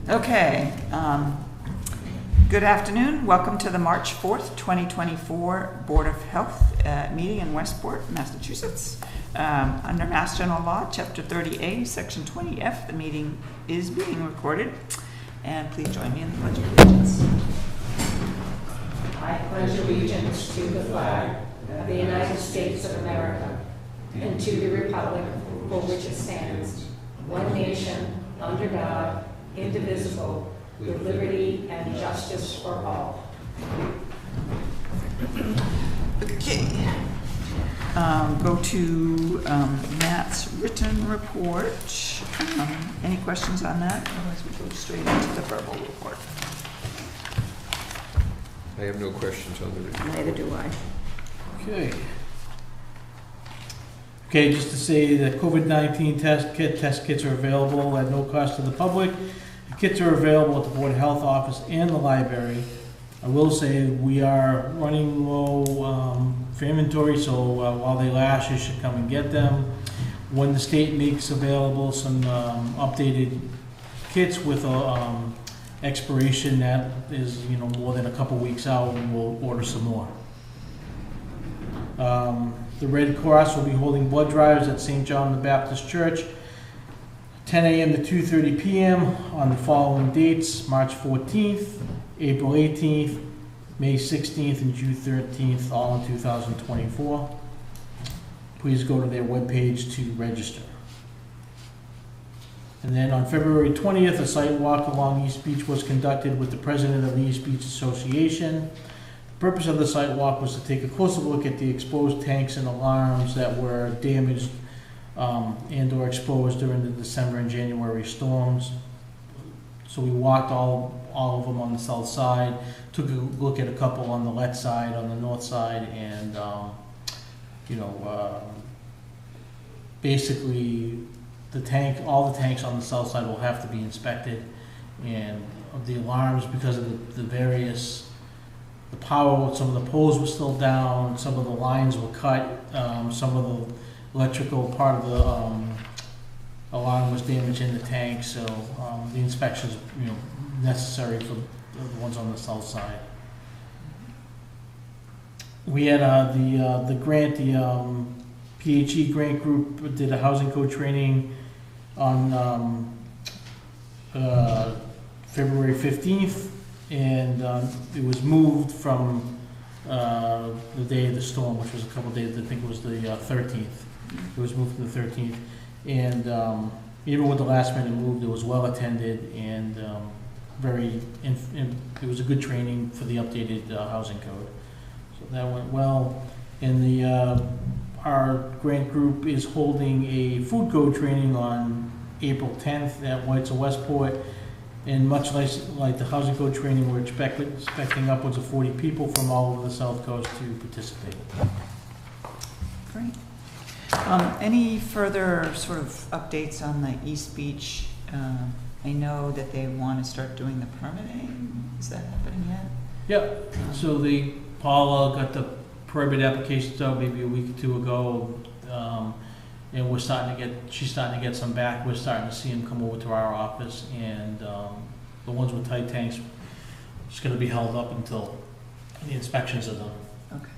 Okay. Good afternoon. Welcome to the March 4th, 2024 Board of Health meeting in Westport, Massachusetts. Under Mass General Law, Chapter 30A, Section 20F, the meeting is being recorded. And please join me in the Pledge of Allegiance. I pledge allegiance to the flag of the United States of America and to the republic for which it stands, one nation, under God, indivisible, with liberty and justice for all. Okay. Go to Matt's written report. Any questions on that? Otherwise, we go straight into the verbal report. I have no questions on the report. Neither do I. Okay, just to say that COVID-19 test kits are available at no cost to the public. The kits are available at the Board of Health office and the library. I will say we are running low for inventory, so while they last, you should come and get them. When the state makes available some updated kits with a expiration that is, more than a couple weeks out, we'll order some more. The Red Cross will be holding blood drives at St. John the Baptist Church, 10 a.m. to 2:30 p.m. on the following dates: March 14th, April 18th, May 16th, and June 13th, all in 2024. Please go to their webpage to register. And then on February 20th, a site walk along East Beach was conducted with the president of the East Beach Association. The purpose of the site walk was to take a closer look at the exposed tanks and alarms that were damaged and or exposed during the December and January storms. So we walked all of them on the south side, took a look at a couple on the left side, on the north side, and basically all the tanks on the south side will have to be inspected, and the alarms, because of the various the power, some of the poles were still down, some of the lines were cut, some of the electrical part of the alarm was damaged in the tank, so the inspections, necessary for the ones on the south side. We had the grant, the PHE grant group did a housing code training on February 15th. And it was moved from the day of the storm, which was a couple days, I think it was the 13th. It was moved to the 13th. And even with the last minute move, it was well attended and it was a good training for the updated housing code. So that went well. And our grant group is holding a food code training on April 10th at White's of Westport. And much like the housing code training, we're expecting upwards of 40 people from all over the South Coast to participate. Great. Any further sort of updates on the East Beach? I know that they want to start doing the permitting. Is that happening yet? Yeah. So Paula got the permit applications out maybe a week or two ago. And she's starting to get some back. We're starting to see them come over to our office, and the ones with tight tanks just going to be held up until the inspections are done. Okay.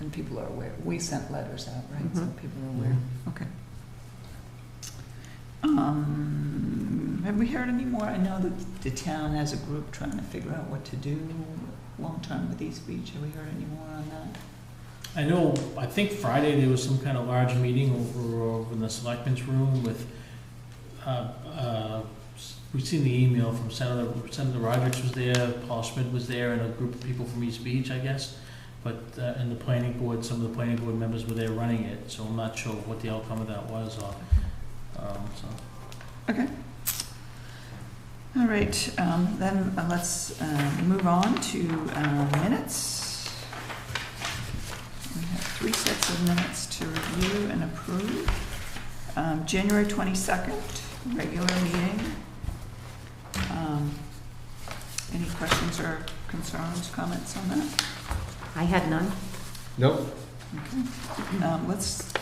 And people are aware. We sent letters out, right? Mm-hmm. So people are aware. Okay. Have we heard any more? I know that the town has a group trying to figure out what to do long term with East Beach. Have we heard any more on that? I think Friday there was some kind of large meeting over in the selectmen's room with, we've seen the email from Senator Rogers was there, Paul Schmidt was there, and a group of people from East Beach, I guess. But in the planning board, some of the planning board members were there running it, so I'm not sure what the outcome of that was. Okay. All right, then let's move on to minutes. We have 3 sets of minutes to review and approve. January 22nd, regular meeting. Any questions or concerns, comments on that? I had none. Nope. Okay. Let's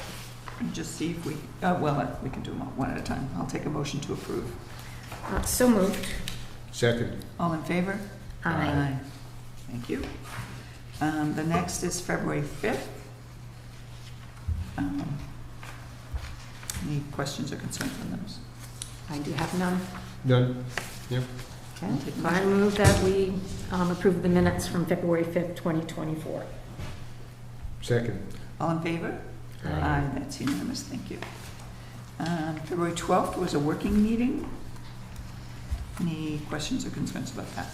just see if we, we can do them one at a time. I'll take a motion to approve. So moved. Second. All in favor? Aye. Thank you. The next is February 5th. Any questions or concerns on those? I do have none. None? Yep. Okay. I move that we approve the minutes from February 5th, 2024. Second. All in favor? Aye. That's unanimous, thank you. February 12th was a working meeting. Any questions or concerns about that?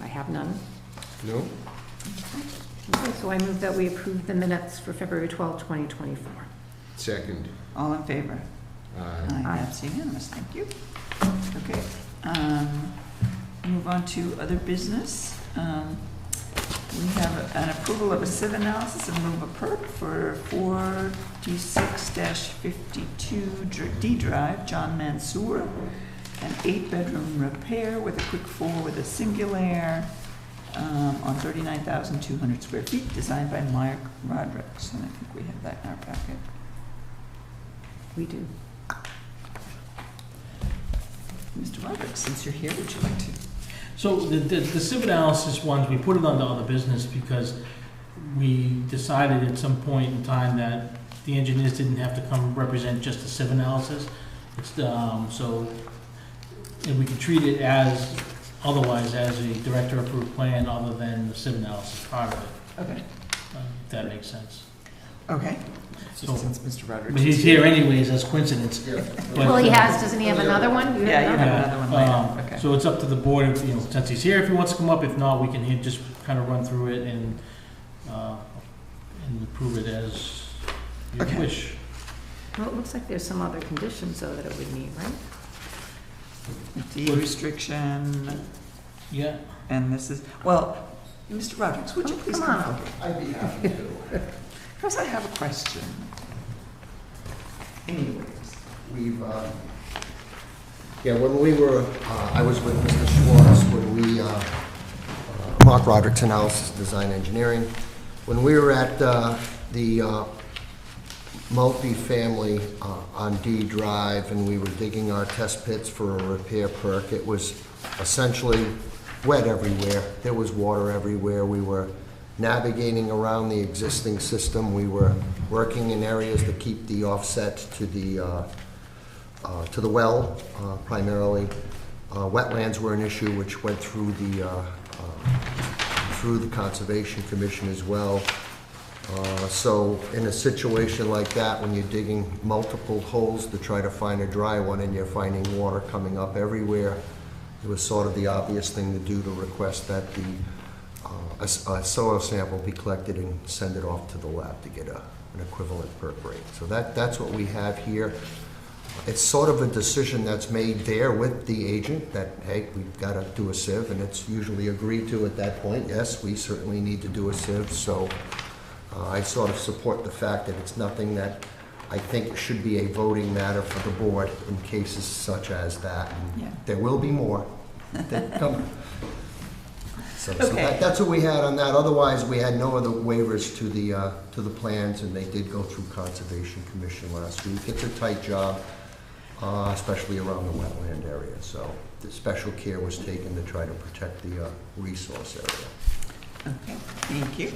I have none. No? Okay, so I move that we approve the minutes for February 12th, 2024. Second. All in favor? Aye. That's unanimous, thank you. Okay, move on to other business. We have an approval of a sieve analysis and move a perk for 4D6-52 D Drive, John Mansour, an 8-bedroom repair with a quick four with a Singulair on 39,200 square feet, designed by Mark Rodricks, and I think we have that in our packet. We do. Mr. Rodricks, since you're here, would you like to? So the sieve analysis ones, we put it under other business because we decided at some point in time that the engineers didn't have to come represent just the sieve analysis. It's, so, and we can treat it as, otherwise as a director approved plan other than the sieve analysis part of it, Okay. if that makes sense. Okay. So- Since Mr. Rodricks But he's is here anyways, as coincidence. But, Well, he has, doesn't he have another one? You have Yeah, you another? have another one later. Okay. So it's up to the board, if, since he's here, if he wants to come up, if not, we can just kind of run through it and approve it as you Okay. wish. Well, it looks like there's some other conditions, though, that it would meet, right? D restriction, Yeah. and this is, well, Mr. Rodricks, would you Oh, please come come on. forward? I'd be happy to. Because I have a question. Anyways, We've, when we were, I was with Mr. Schwartz when we, Mark Rodricks Analysis Design Engineering, when we were at the multifamily on D Drive and we were digging our test pits for a repair perk, it was essentially wet everywhere. There was water everywhere. We were navigating around the existing system. We were working in areas to keep the offset to the well, primarily. Wetlands were an issue which went through the Conservation Commission as well. So in a situation like that, when you're digging multiple holes to try to find a dry one and you're finding water coming up everywhere, it was sort of the obvious thing to do to request that a soil sample be collected and send it off to the lab to get an equivalent perk rate. So that's what we have here. It's sort of a decision that's made there with the agent that, hey, we've got to do a sieve, and it's usually agreed to at that point. Yes, we certainly need to do a sieve, so I sort of support the fact that it's nothing that I think should be a voting matter for the board in cases such as that. And Yeah. there will be more that come. So Okay. that's what we had on that. Otherwise, we had no other waivers to the plans, and they did go through Conservation Commission last week. It's a tight job, especially around the wetland area. So the special care was taken to try to protect the resource area. okay, thank you.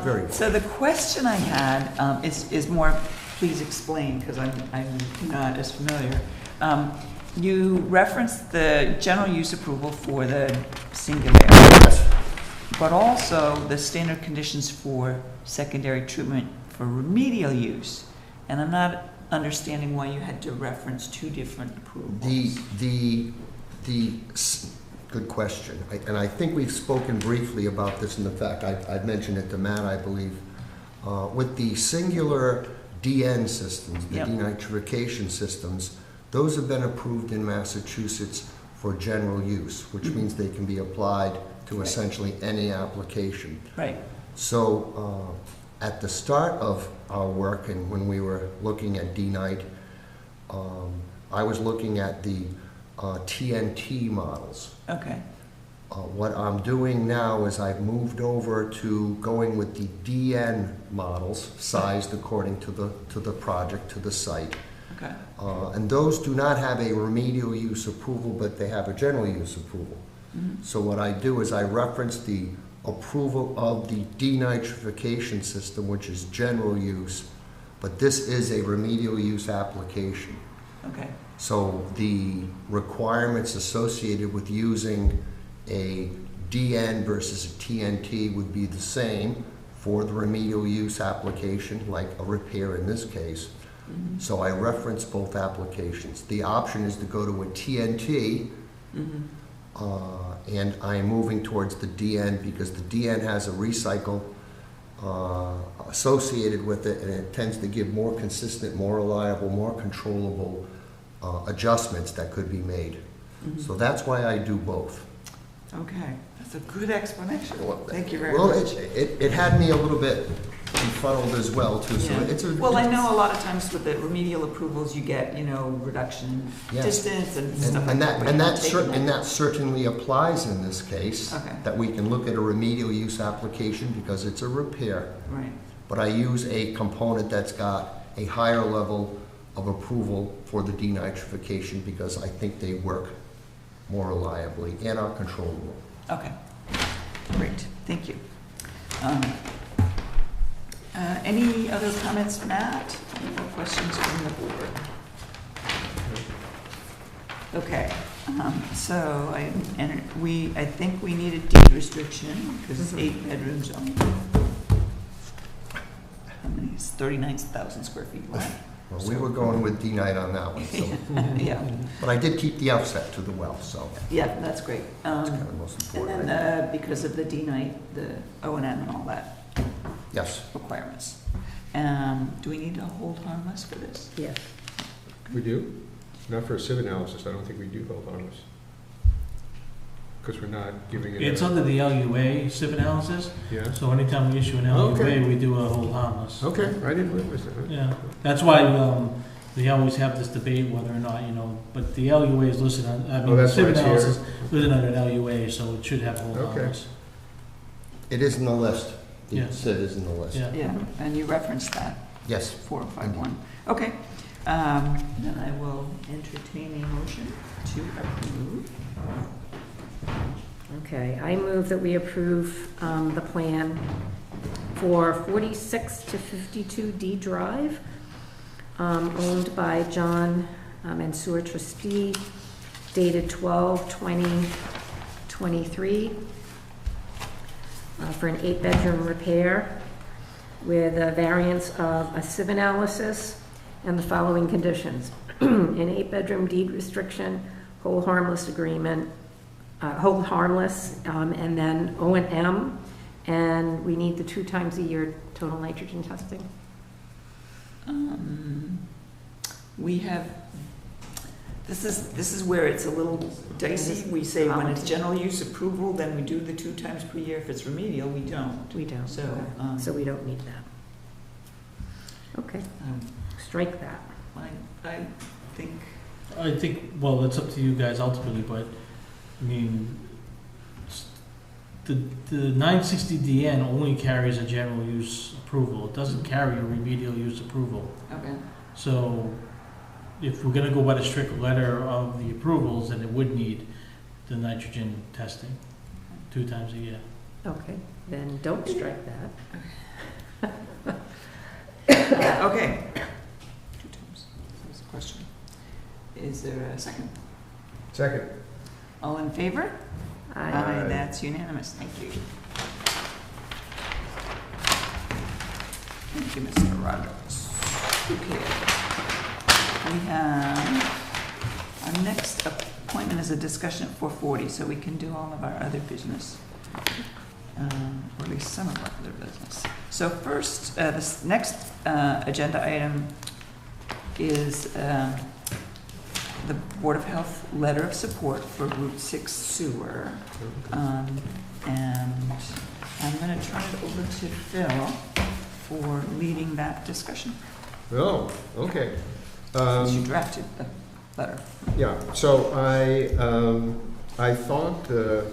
Very well. So the question I had is more, please explain, because I'm not as familiar. You referenced the general use approval for the Singulair, but also the standard conditions for secondary treatment for remedial use. And I'm not understanding why you had to reference two different approvals. Good question. And I think we've spoken briefly about this, and in fact, I've mentioned it to Matt, I believe. With the singular DN systems, the Yep. denitrification systems, those have been approved in Massachusetts for general use, which means they can be applied to Right. essentially any application. Right, So at the start of our work and when we were looking at DNITE, I was looking at the TNT models. okay, What I'm doing now is I've moved over to going with the DN models, sized according to the project, to the site. Okay. And those do not have a remedial use approval, but they have a general use approval. So what I do is I reference the approval of the denitrification system, which is general use, but this is a remedial use application. Okay. So the requirements associated with using a DN versus a TNT would be the same for the remedial use application, like a repair in this case. So I reference both applications. The option is to go to a TNT, and I'm moving towards the DN because the DN has a recycle associated with it, and it tends to give more consistent, more reliable, more controllable adjustments that could be made. So that's why I do both. Okay, that's a good explanation. Well, Thank you very Well, much. it had me a little bit befuddled as well, too, so Yeah. it's a... Well, I know a lot of times with the remedial approvals, you get, reduction in Yes. distance and stuff like And that. that, but and you're that, taking and that certainly applies in this case. Okay. That we can look at a remedial use application because it's a repair, Right, but I use a component that's got a higher level of approval for the denitrification because I think they work more reliably and are controllable. okay. Great, thank you. Any other comments, Matt? Any more questions from the board? Okay, so I think we need a deed restriction because it's 8 bedrooms only. How many? It's 39,000 square feet long. Well, we were going with D-night on that one, so, Yeah, but I did keep the offset to the well, so yeah, that's great. that's kind of most And important. then, because of the D-night, the O&M and all that Yes. requirements. Do we need to hold harmless for this? Yes. We do? Not for a SIV analysis, I don't think we do hold harmless. Because we're not giving it. It's under the LUA SIV analysis, Yeah, so anytime we issue an Okay. LUA, we do a hold harmless. okay, I didn't realize that. Yeah, that's why we always have this debate whether or not, but the LUA is listed on, I mean, the that's why SIV it's here. analysis is listed under an LUA, so it should have hold Okay. harmless. It is in the list. The Yeah. SID is in the list. Yeah. Yeah, and you referenced that, Yes. 4051. Okay, then I will entertain a motion to approve. Okay, I move that we approve the plan for 46 to 52 D Drive, owned by John Mansour trustee, dated 12/20/23, for an 8-bedroom repair with a variance of a SIV analysis and the following conditions. An 8-bedroom deed restriction, hold harmless agreement, hold harmless, and then O&M, and we need the 2 times a year total nitrogen testing. We have, this is where it's a little dicey. We say when it's general use approval, then we do the 2 times per year. If it's remedial, we don't. We don't. So, So we don't need that. Okay, strike that. I think, Well, it's up to you guys ultimately, but, I mean, the 960DN only carries a general use approval. It doesn't carry a remedial use approval. okay, So if we're gonna go by the strict letter of the approvals, then it would need the nitrogen testing 2 times a year. Okay, then don't strike that. okay. 2 times, that's the question. Is there a second? Second. All in favor? I, That's unanimous, thank you. Thank you, Mr. Rogers. Okay. We have, our next appointment is a discussion at 4:40, so we can do all of our other business. Or at least some of our other business. So first, this next agenda item is the Board of Health letter of support for Route 6 sewer. And I'm going to turn it over to Phil for leading that discussion, Oh, okay. since you drafted the letter. Yeah, so I thought the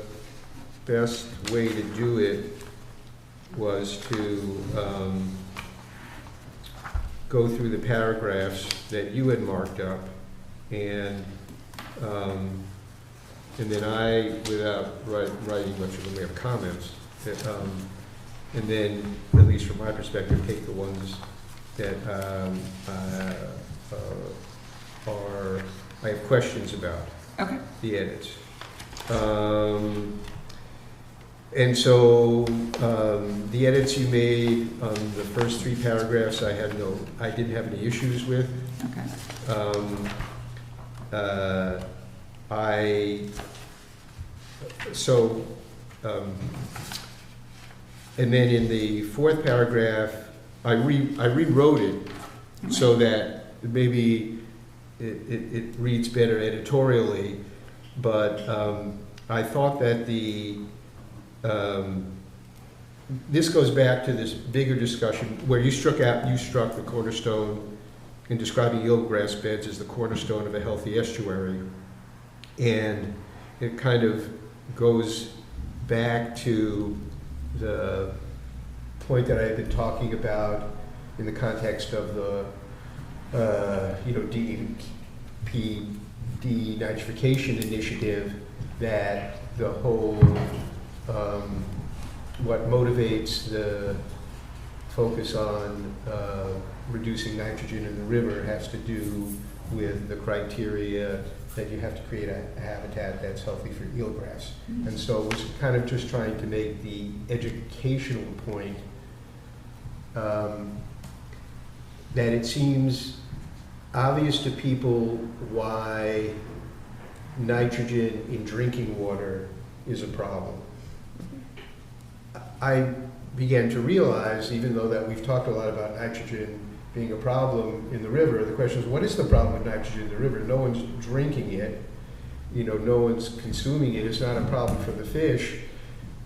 best way to do it was to go through the paragraphs that you had marked up, and then I, without writing much of them, we have comments, and then, at least from my perspective, take the ones that I have questions about, Okay. the edits. And so, the edits you made on the first 3 paragraphs, I didn't have any issues with. Okay. And then in the 4th paragraph, I rewrote it so that maybe it reads better editorially, but I thought that this goes back to this bigger discussion where you struck the cornerstone in describing eelgrass beds as the cornerstone of a healthy estuary, and it kind of goes back to the point that I had been talking about in the context of the DEP denitrification initiative, that the whole what motivates the focus on reducing nitrogen in the river has to do with the criteria that you have to create a habitat that's healthy for eelgrass. Mm-hmm. And so it was kind of just trying to make the educational point that it seems obvious to people why nitrogen in drinking water is a problem. I began to realize, even though that we've talked a lot about nitrogen being a problem in the river, the question is, what is the problem with nitrogen in the river? No one's drinking it, no one's consuming it. It's not a problem for the fish.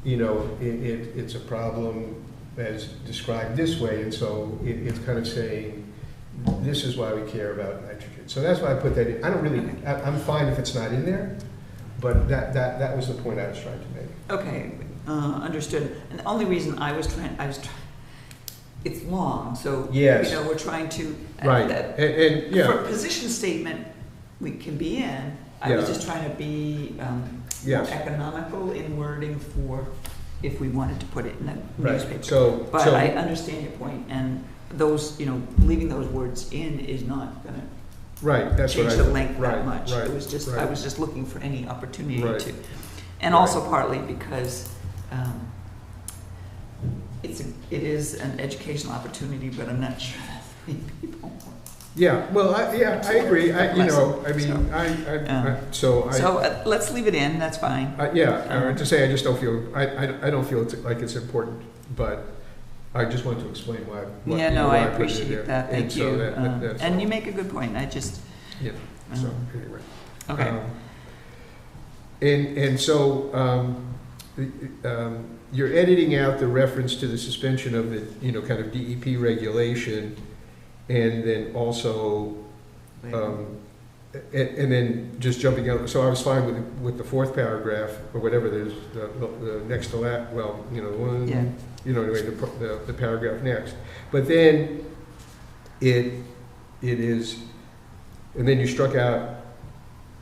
It's a problem as described this way, and so it's kind of saying, this is why we care about nitrogen. So that's why I put that in. I'm fine if it's not in there, but that was the point I was trying to make. Okay, understood. And the only reason I was trying, it's long, so, Yes. We're trying to. Right, and yeah. For position statement, we can be in. I was Yeah. just trying to be Yes. more economical in wording for if we wanted to put it in the Right. newspaper. But I understand your point, and those, leaving those words in is not gonna Right, that's what change I. the length right, that much. Right, It was just, I right. was just looking for any opportunity Right. to. And Right. also partly because it is an educational opportunity, but I'm not sure that many people. Yeah, well, I agree. So let's leave it in, that's fine. To say I just don't feel, I don't feel like it's important, but I just want to explain why. I why I put it appreciate there. that, And thank so you. that's And all. you make a good point, I just. Yeah, so, anyway. Okay. And so, you're editing out the reference to the suspension of the, kind of DEP regulation, and then also, and then just jumping out, so I was fine with the 4th paragraph, or whatever, there's the next to that, one, Yeah. Anyway, the paragraph next. But then, it is, and then you struck out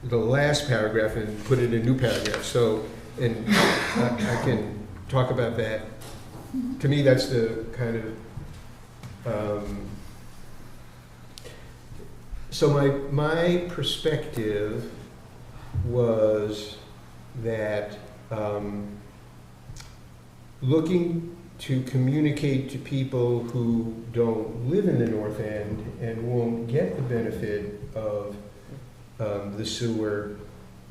the last paragraph and put it in a new paragraph, so, and I can talk about that. To me, that's the kind of, so my perspective was that looking to communicate to people who don't live in the North End and won't get the benefit of the sewer,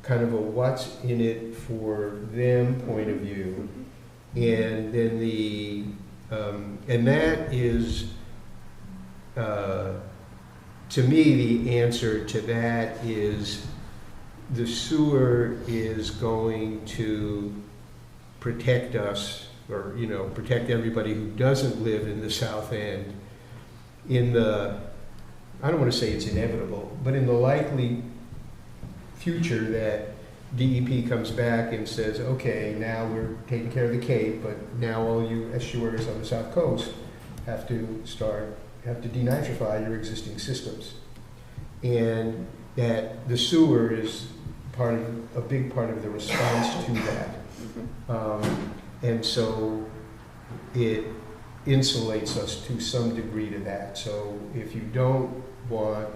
kind of a what's in it for them point of view, and then and that is, to me, the answer to that is the sewer is going to protect us, or protect everybody who doesn't live in the South End in the, I don't want to say it's inevitable, but in the likely future that DEP comes back and says, okay, now we're taking care of the Cape, but now all you estuaries on the South Coast have to start have to denitrify your existing systems. And that the sewer is a big part of the response to that. And so it insulates us to some degree to that. So if you don't want,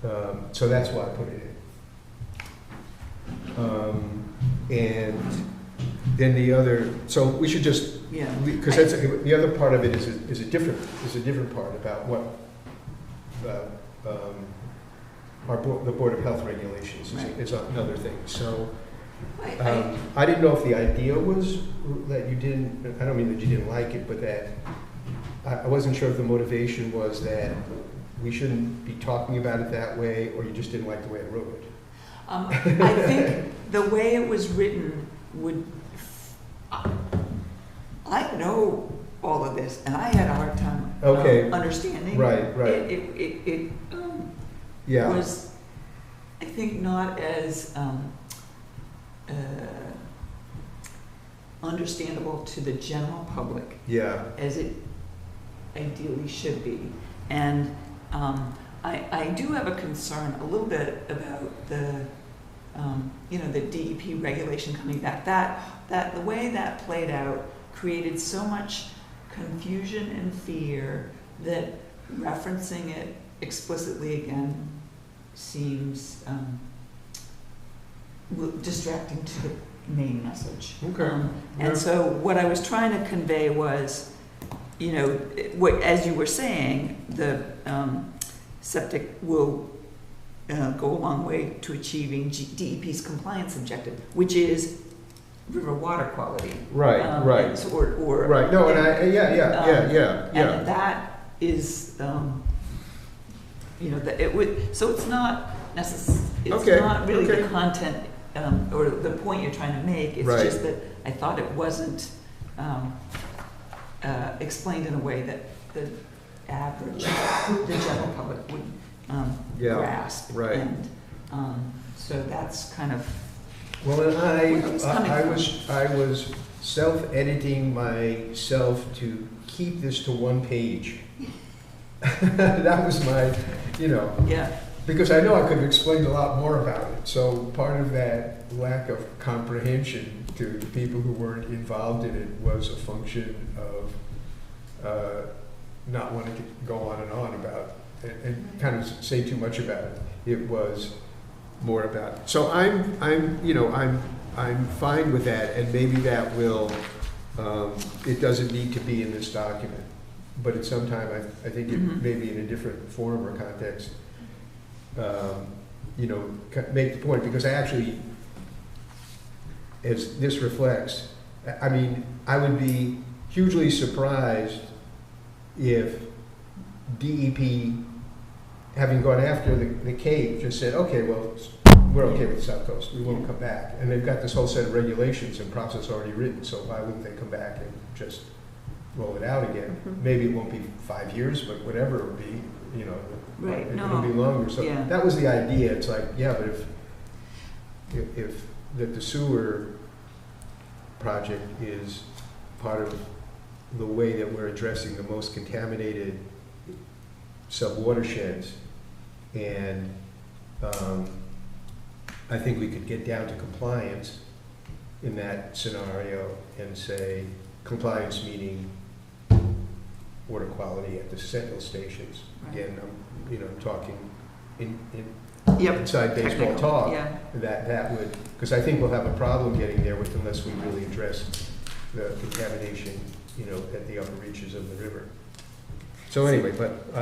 so that's why I put it in. And then the other, so we should just, Yeah. because that's the other part of it is a different part about what the Board of Health regulations is another thing. So I didn't know if the idea was that you didn't. I don't mean that you didn't like it, but that I wasn't sure if the motivation was that we shouldn't be talking about it that way, or you just didn't like the way I wrote it. I think the way it was written would. I know all of this, and I had a hard time understanding. Right. It Yeah. was, I think, not as understandable to the general public Yeah. as it ideally should be. And I do have a concern a little bit about the the DEP regulation coming back. That the way that played out created so much confusion and fear that referencing it explicitly again seems distracting to the main message. Okay. And so what I was trying to convey was, as you were saying, the septic will go a long way to achieving DEP's compliance objective, which is river water quality. Right. And so, or Right. No, and and that is, that it would. So it's not necessarily. It's not really the content or the point you're trying to make. It's just that I thought it wasn't explained in a way that the general public would grasp. Right. And so that's kind of. Well, and I coming was self-editing myself to keep this to one page. That was my, Yeah. because I know I could have explained a lot more about it. So part of that lack of comprehension to the people who weren't involved in it was a function of not wanting to go on and on about it and kind of say too much about it. It was more about it. So I'm fine with that, and maybe that will. It doesn't need to be in this document, but at some time I think it may be in a different form or context. Make the point, because I actually, as this reflects, I mean, I would be hugely surprised if DEP, having gone after the Cape, just said, okay, well, we're okay with the South Coast, we won't come back. And they've got this whole set of regulations and process already written, so why wouldn't they come back and just roll it out again? Maybe it won't be 5 years, but whatever it will be, Right. it'll be longer. So that was the idea. It's like, yeah, but if the sewer project is part of the way that we're addressing the most contaminated sub-watersheds, and I think we could get down to compliance in that scenario and say compliance meaning water quality at the Sentinel stations. Right. Again, I'm talking Yep. inside baseball Technical, talk. yeah. That would, because I think we'll have a problem getting there unless we really address the contamination, at the upper reaches of the river. So anyway, but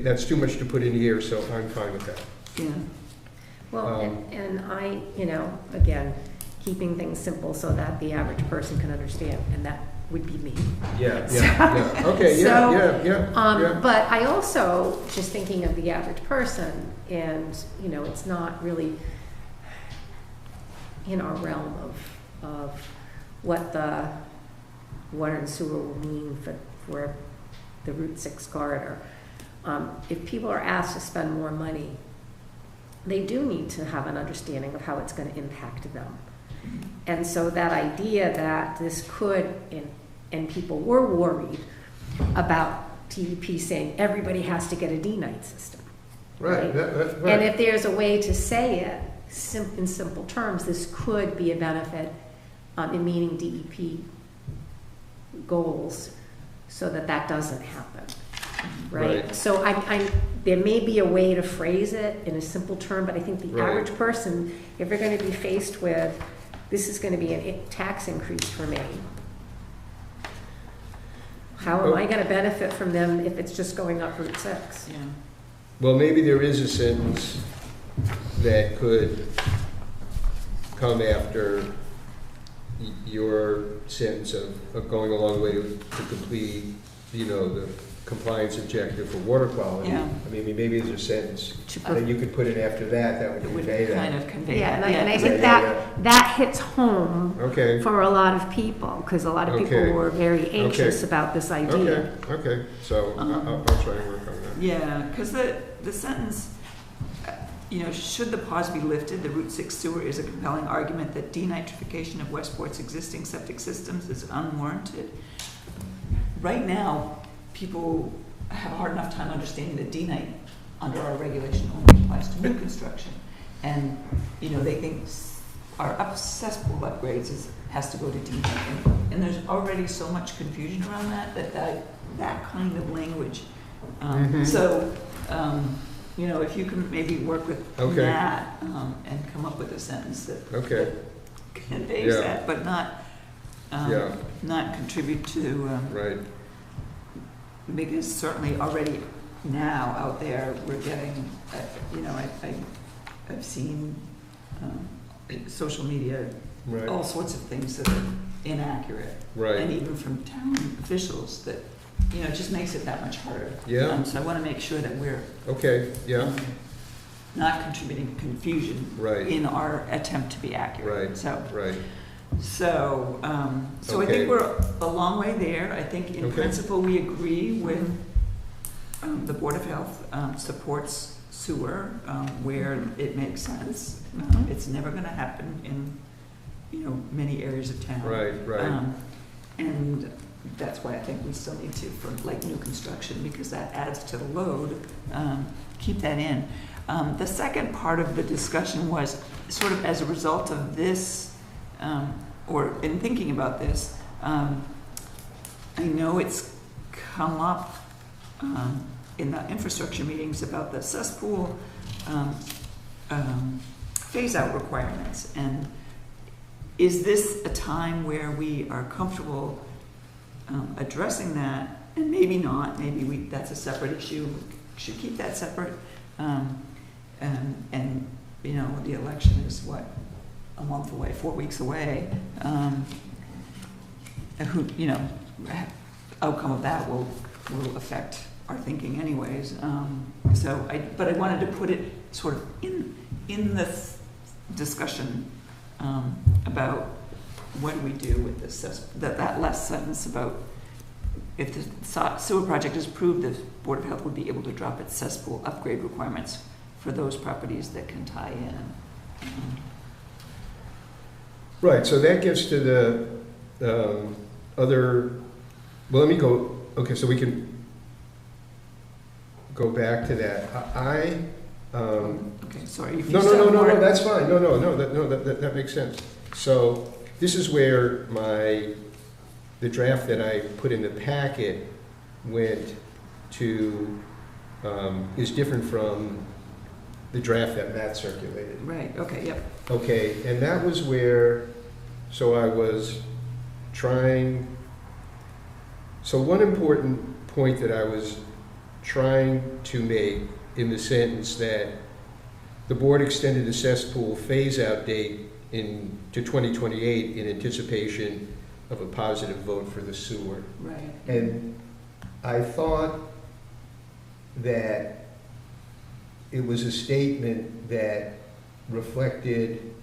that's too much to put in here, so I'm fine with that. Yeah. Well, and I, again, keeping things simple so that the average person can understand, and that would be me. Yeah. Okay, yeah. But I also, just thinking of the average person, and, it's not really in our realm of what the water and sewer will mean for the Route 6 corridor. If people are asked to spend more money, they do need to have an understanding of how it's going to impact them. And so that idea that this could, and people were worried about TEP saying everybody has to get a D-night system. Right, right. And if there's a way to say it in simple terms, this could be a benefit in meeting DEP goals so that that doesn't happen. Right? Right. So there may be a way to phrase it in a simple term, but I think the Right. average person, if they're going to be faced with, this is going to be a tax increase for me, how am I going to benefit from them if it's just going up Route 6? Yeah. Well, maybe there is a sentence that could come after your sentence of going a long way to complete, the compliance objective for water quality. Yeah. I mean, maybe there's a sentence To that you could put in after that would It would convey kind that. of convey Yeah, that. and I Yeah, think yeah, that hits home Okay, for a lot of people, because a lot of people Okay. were very anxious about this idea. okay, so I'll try and work on that. Yeah, because the sentence, should the pause be lifted, the Route 6 sewer is a compelling argument that denitrification of Westport's existing septic systems is unwarranted. Right now, people have a hard enough time understanding that denit under our regulation only applies to new construction. And, they think our cesspool upgrades has to go to denit. And there's already so much confusion around that kind of language. So, if you can maybe work with Okay. that and come up with a sentence that Okay, conveys Yeah. that, but not Yeah. not contribute to right, because certainly already now out there we're getting I've seen social media all right, sorts of things that are inaccurate, and right, even from town officials that it just makes it that much harder. Yeah. So I want to make sure that we're okay, yeah, not contributing confusion right, in our attempt to be accurate. Right. So right, I Okay. think we're a long way there. I think in Okay. principle we agree with the Board of Health supports sewer where it makes sense. It's never going to happen in many areas of town. right, right, And that's why I think we still need to, for like new construction, because that adds to the load, keep that in. The second part of the discussion was sort of as a result of this, or in thinking about this, I know it's come up in the infrastructure meetings about the cesspool phase-out requirements. And is this a time where we are comfortable addressing that? And maybe not. Maybe that's a separate issue. We should keep that separate. And the election is what, a month away, 4 weeks away. Outcome of that will affect our thinking anyways. But I wanted to put it sort of in this discussion about what do we do with this, that last sentence about if the sewer project is approved, the Board of Health would be able to drop its cesspool upgrade requirements for those properties that can tie in. right, so that gets to the other, well, let me go, okay, so we can go back to that. Okay, sorry. If you No, still have more- that's fine. That makes sense. So this is where the draft that I put in the packet went to, is different from the draft that Matt circulated. Right, okay, yep. Okay, and that was where, so I was trying, so one important point that I was trying to make in the sentence that the board extended the cesspool phase-out date to 2028 in anticipation of a positive vote for the sewer. Right. And I thought that it was a statement that reflected,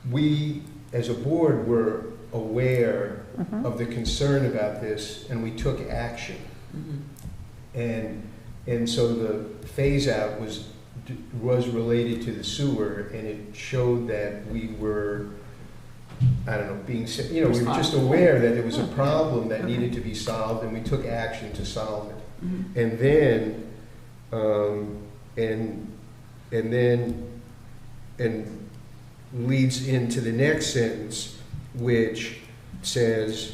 we as a board were aware of the concern about this and we took action. Mhm. And so the phase out was related to the sewer, and it showed that we were I don't know, we were just aware that there was a problem that needed to be solved, and we took action to solve it. Mhm. And then, and leads into the next sentence, which says,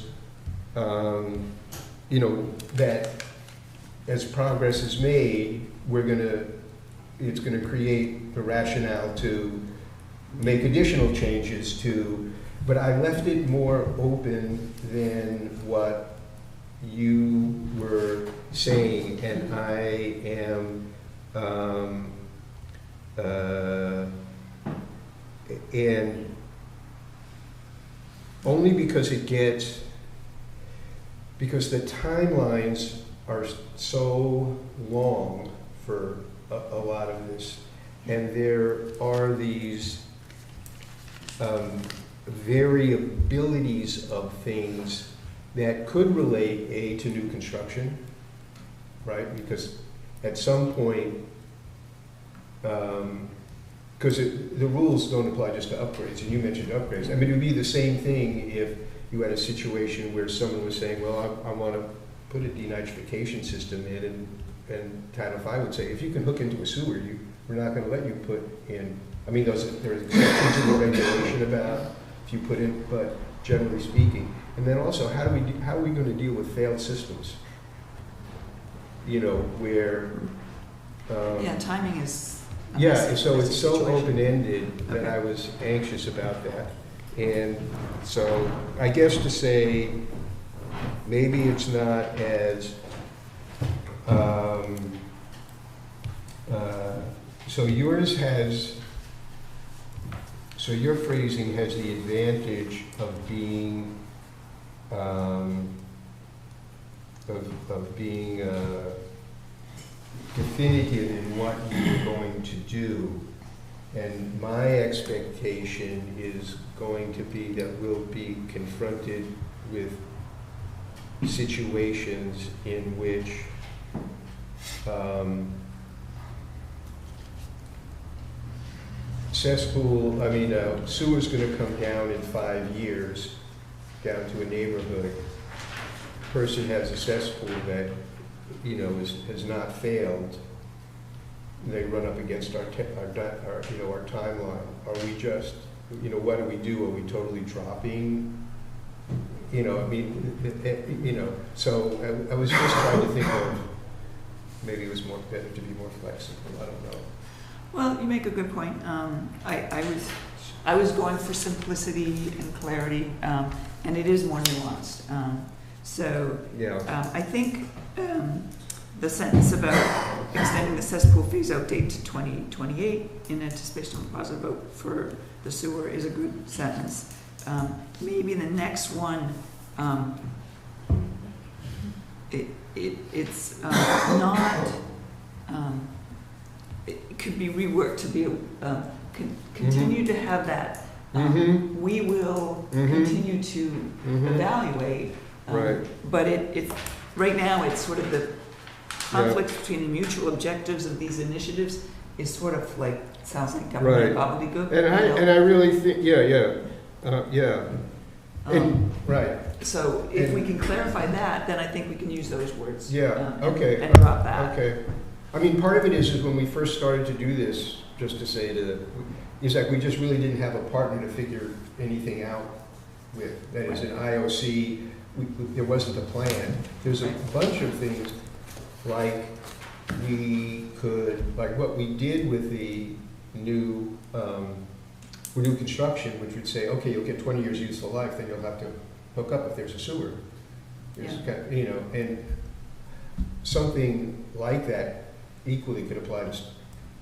that as progress is made, it's gonna create the rationale to make additional changes but I left it more open than what you were saying, and I am, and only because because the timelines are so long for a lot of this, and there are these variabilities of things that could relate, to new construction, right? Because at some point, because the rules don't apply just to upgrades, and you mentioned upgrades. I mean, it would be the same thing if you had a situation where someone was saying, well, I want to put a denitrification system in, and Title V would say, if you can hook into a sewer, we're not going to let you put in. I mean, there's exceptions in the regulation about if you put in, but generally speaking. And then also, how are we going to deal with failed systems? Where Yeah, timing is. yeah, so it's so situation. open-ended that Okay. I was anxious about that. And so I guess to say, maybe it's not as, so your phrasing has the advantage of being, definitive in what you're going to do. And my expectation is going to be that we'll be confronted with situations in which sewer's gonna come down in 5 years, down to a neighborhood. Person has a cesspool that, has not failed. They run up against our timeline. Are we just, what do we do? Are we totally dropping? So I was just trying to think of, maybe it was better to be more flexible, I don't know. Well, you make a good point. I was going for simplicity and clarity, and it is more nuanced. Yeah. I think the sentence about extending the cesspool phase-out date to 2028 in anticipation of a positive vote for the sewer is a good sentence. Maybe the next one, it's not. It could be reworked to be continue to have that. We will continue to evaluate. Right. But it's right now it's sort of the conflict between the mutual objectives of these initiatives is sort of like, sounds like government gobbledygook. And I really think, right. So if we can clarify that, then I think we can use those words. Yeah, okay. And drop that. Okay. I mean, part of it is when we first started to do this, just to say is that we just really didn't have a partner to figure anything out with. That is, an IOC, there wasn't a plan. There's a bunch of things like what we did with the new construction, which would say, okay, you'll get 20 years useful life, then you'll have to hook up if there's a sewer. And something like that equally could apply to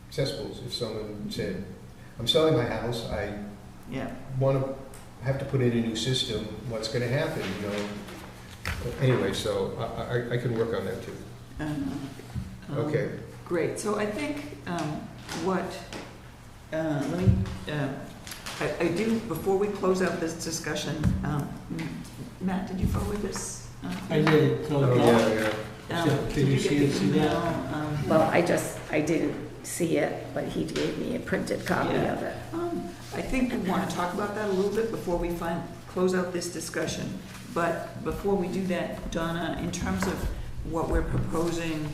cesspools. If someone said, I'm selling my house, I want to have to put in a new system, what's going to happen, Anyway, so I can work on that too. Okay. Great. So I think I do, before we close out this discussion, Matt, did you forward this? I did. So Did you see get the email? that? Well, I didn't see it, but he gave me a printed copy of it. I think we want to talk about that a little bit before we close out this discussion. But before we do that, Donna, in terms of what we're proposing,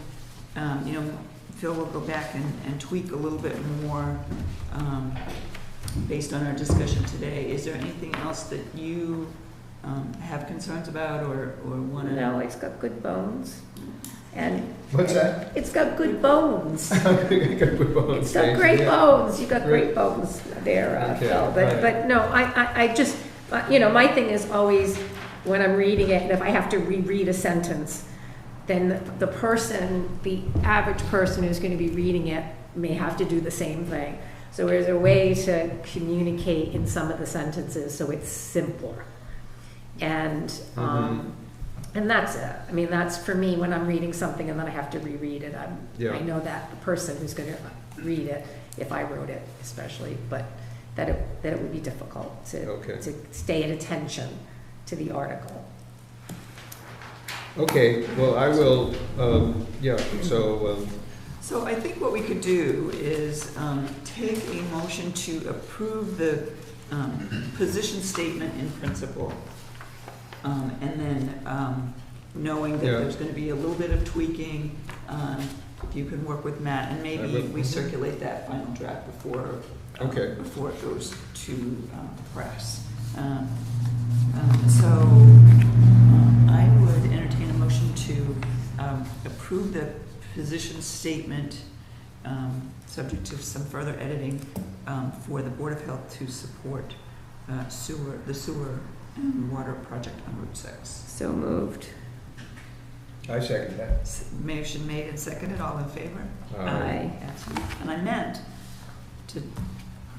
you know, Phil will go back and tweak a little bit more based on our discussion today. Is there anything else that you have concerns about or want to? No, it's got good bones. And What's that? it's got good bones. Good bones. It's got great bones. You got great bones there, Okay, Phil. But no, I just, you know, my thing is always when I'm reading it, and if I have to reread a sentence, then the person, the average person who's going to be reading it may have to do the same thing. So there's a way to communicate in some of the sentences so it's simpler. And and that's it. I mean, that's for me when I'm reading something and then I have to reread it. I know that the person who's going to read it, if I wrote it especially, but that it would be difficult to stay at attention to the article. Okay, well, I will, So I think what we could do is take a motion to approve the position statement in principle. And then knowing that there's going to be a little bit of tweaking, you can work with Matt, and maybe we circulate that final draft before it goes to press. So I would entertain a motion to approve the position statement, subject to some further editing, for the Board of Health to support the sewer and water project on Route 6. So moved. I second that. Motion made and seconded, all in favor? Aye. Absolutely. And I meant to,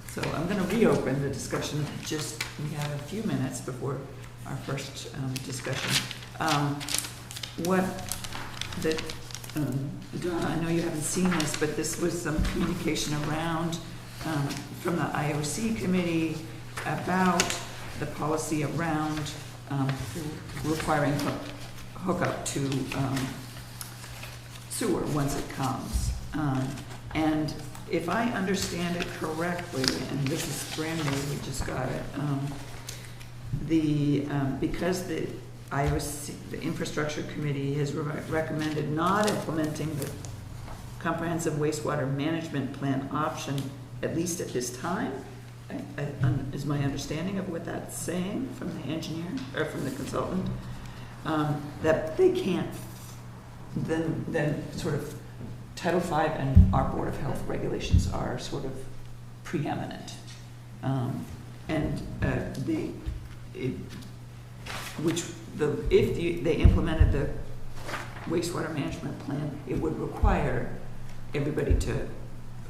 so I'm going to reopen the discussion, we have a few minutes before our first discussion. Donna, I know you haven't seen this, but this was some communication around from the IOC committee about the policy around requiring hookup to sewer once it comes. And if I understand it correctly, and this is brand new, we just got it, because the IOC, the Infrastructure Committee, has recommended not implementing the comprehensive wastewater management plan option, at least at this time, is my understanding of what that's saying from the engineer, or from the consultant, that they can't, then sort of Title V and our Board of Health regulations are sort of preeminent. If they implemented the wastewater management plan, it would require everybody to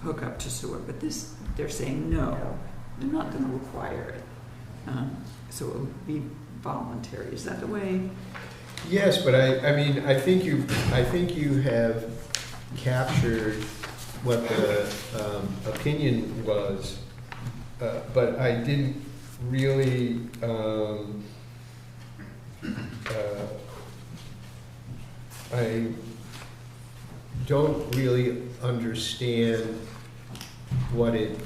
hook up to sewer. But they're saying no, they're not going to require it. So it would be voluntary. Is that the way? Yes, but I think you have captured what the opinion was, but I didn't really. I don't really understand what it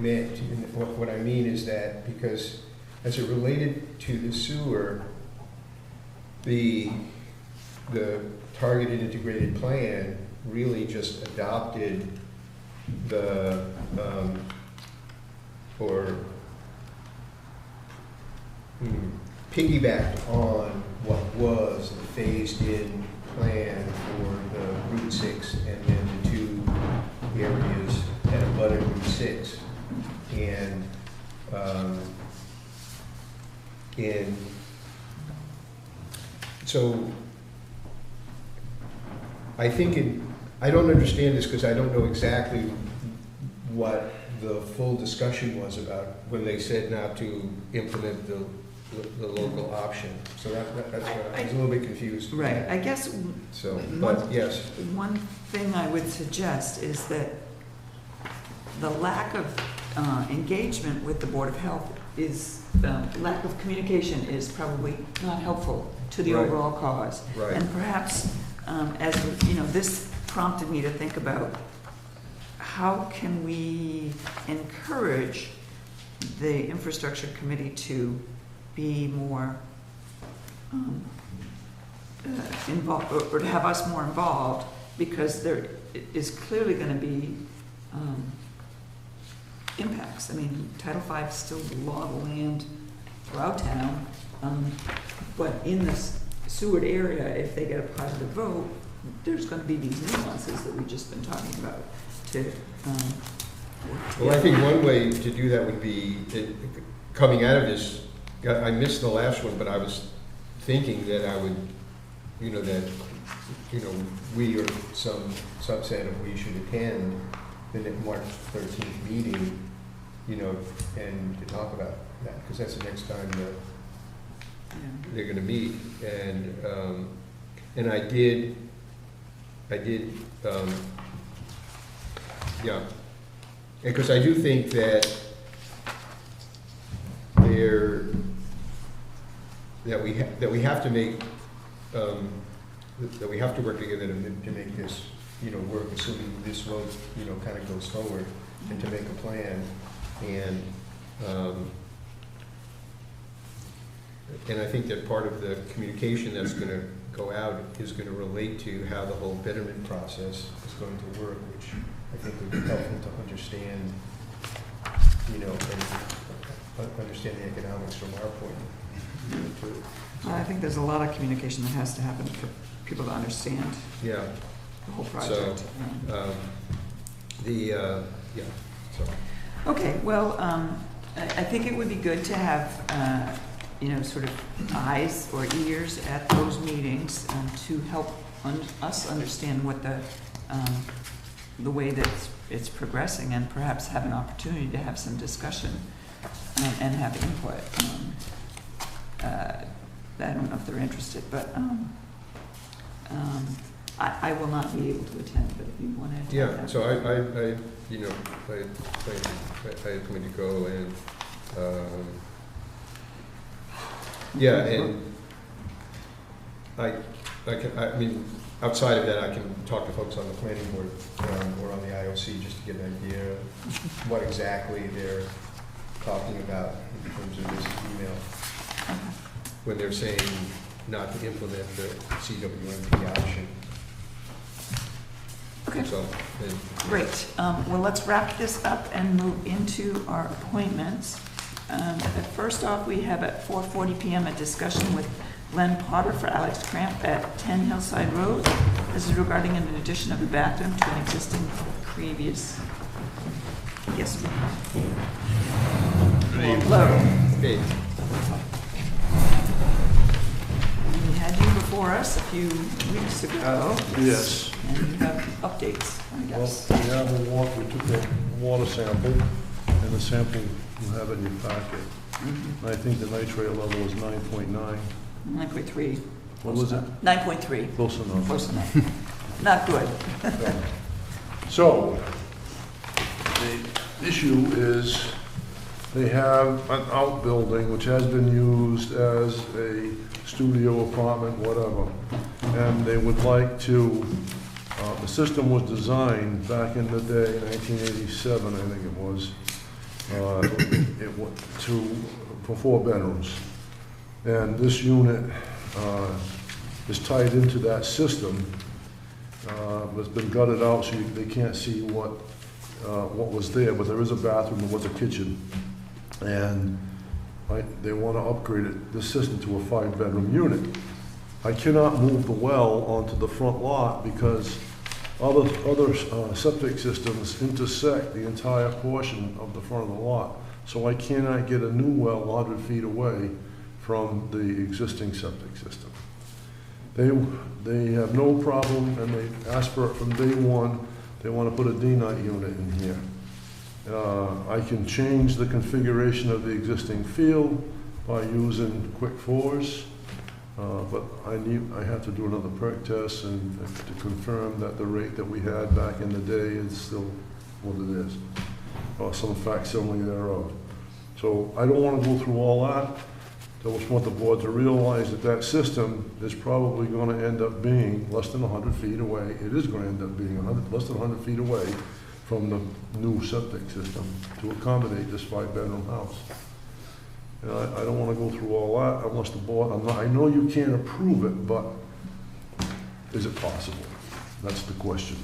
meant. And what I mean is that because as it related to the sewer, the targeted integrated plan really just adopted piggybacked on what was the phased-in plan for the Route 6 and then the two areas that abutted Route 6. And so I think I don't understand this because I don't know exactly what the full discussion was about when they said not to implement the local option. So that's why I was a little bit confused. Right. I guess. So, but yes. One thing I would suggest is that the lack of engagement with the Board of Health is lack of communication is probably not helpful to the overall cause. Right. And perhaps, as you know, this prompted me to think about how can we encourage the infrastructure committee to be more involved, or to have us more involved, because there is clearly going to be impacts. I mean, Title V is still a law of the land throughout town, but in this Seward area, if they get a positive vote, there's going to be these nuances that we've just been talking about. Well, I think one way to do that would be, coming out of this, I missed the last one, but I was thinking that I would, we or some subset of we should attend the March 13th meeting, and to talk about that, because that's the next time they're going to meet. And I did, yeah, because I do think that we have to make that we have to work together to make this work, assuming this road kind of goes forward, and to make a plan. And I think that part of the communication that's going to go out is going to relate to how the whole betterment process is going to work, which I think would be helpful to understand, and understand the economics from our point of view too. I think there's a lot of communication that has to happen for people to understand Yeah. the whole project. So, Okay, well, I think it would be good to have, sort of eyes or ears at those meetings to help us understand what the way that it's progressing, and perhaps have an opportunity to have some discussion and have input. I don't know if they're interested, but I will not be able to attend, but if you want to. yeah, so I plan to go, and and I mean, outside of that, I can talk to folks on the planning board or on the IOC just to get an idea of what exactly they're talking about in terms of this email. When they're saying not to implement the CWMP option. Okay. So, Great. Well, let's wrap this up and move into our appointments. First off, we have at 4:40 p.m. a discussion with Glenn Potter for Alex Cramp at 10 Hillside Road. This is regarding an addition of a bathroom to an existing previous. Yes. Hello. hey, We had you before us a few weeks ago. Yes. And you have updates, I Well, guess. we took a water sample, and the sample you have in your packet. I think the nitrate level is 9.9. 9.3. What was it? 9.3. Close enough. Close enough. Not good. So, the issue is they have an outbuilding which has been used as a studio apartment, whatever, and they would like to, the system was designed back in the day, 1987, I think it was, for 4 bedrooms. And this unit is tied into that system. It's been gutted out so they can't see what was there, but there is a bathroom, there was a kitchen. And they want to upgrade this system to a 5-bedroom unit. I cannot move the well onto the front lot because other septic systems intersect the entire portion of the front of the lot. So I cannot get a new well 100 feet away from the existing septic system. They have no problem, and they asked for it from day one. They want to put a D-night unit in here. I can change the configuration of the existing field by using quick 4s, but I have to do another perk test and to confirm that the rate that we had back in the day is still what it is, or some facsimile thereof. So I don't want to go through all that. I just want the board to realize that that system is probably going to end up being less than 100 feet away. It is going to end up being less than 100 feet away from the new septic system to accommodate this 5-bedroom house. And I don't wanna go through all that unless the board, I know you can't approve it, but is it possible? That's the question.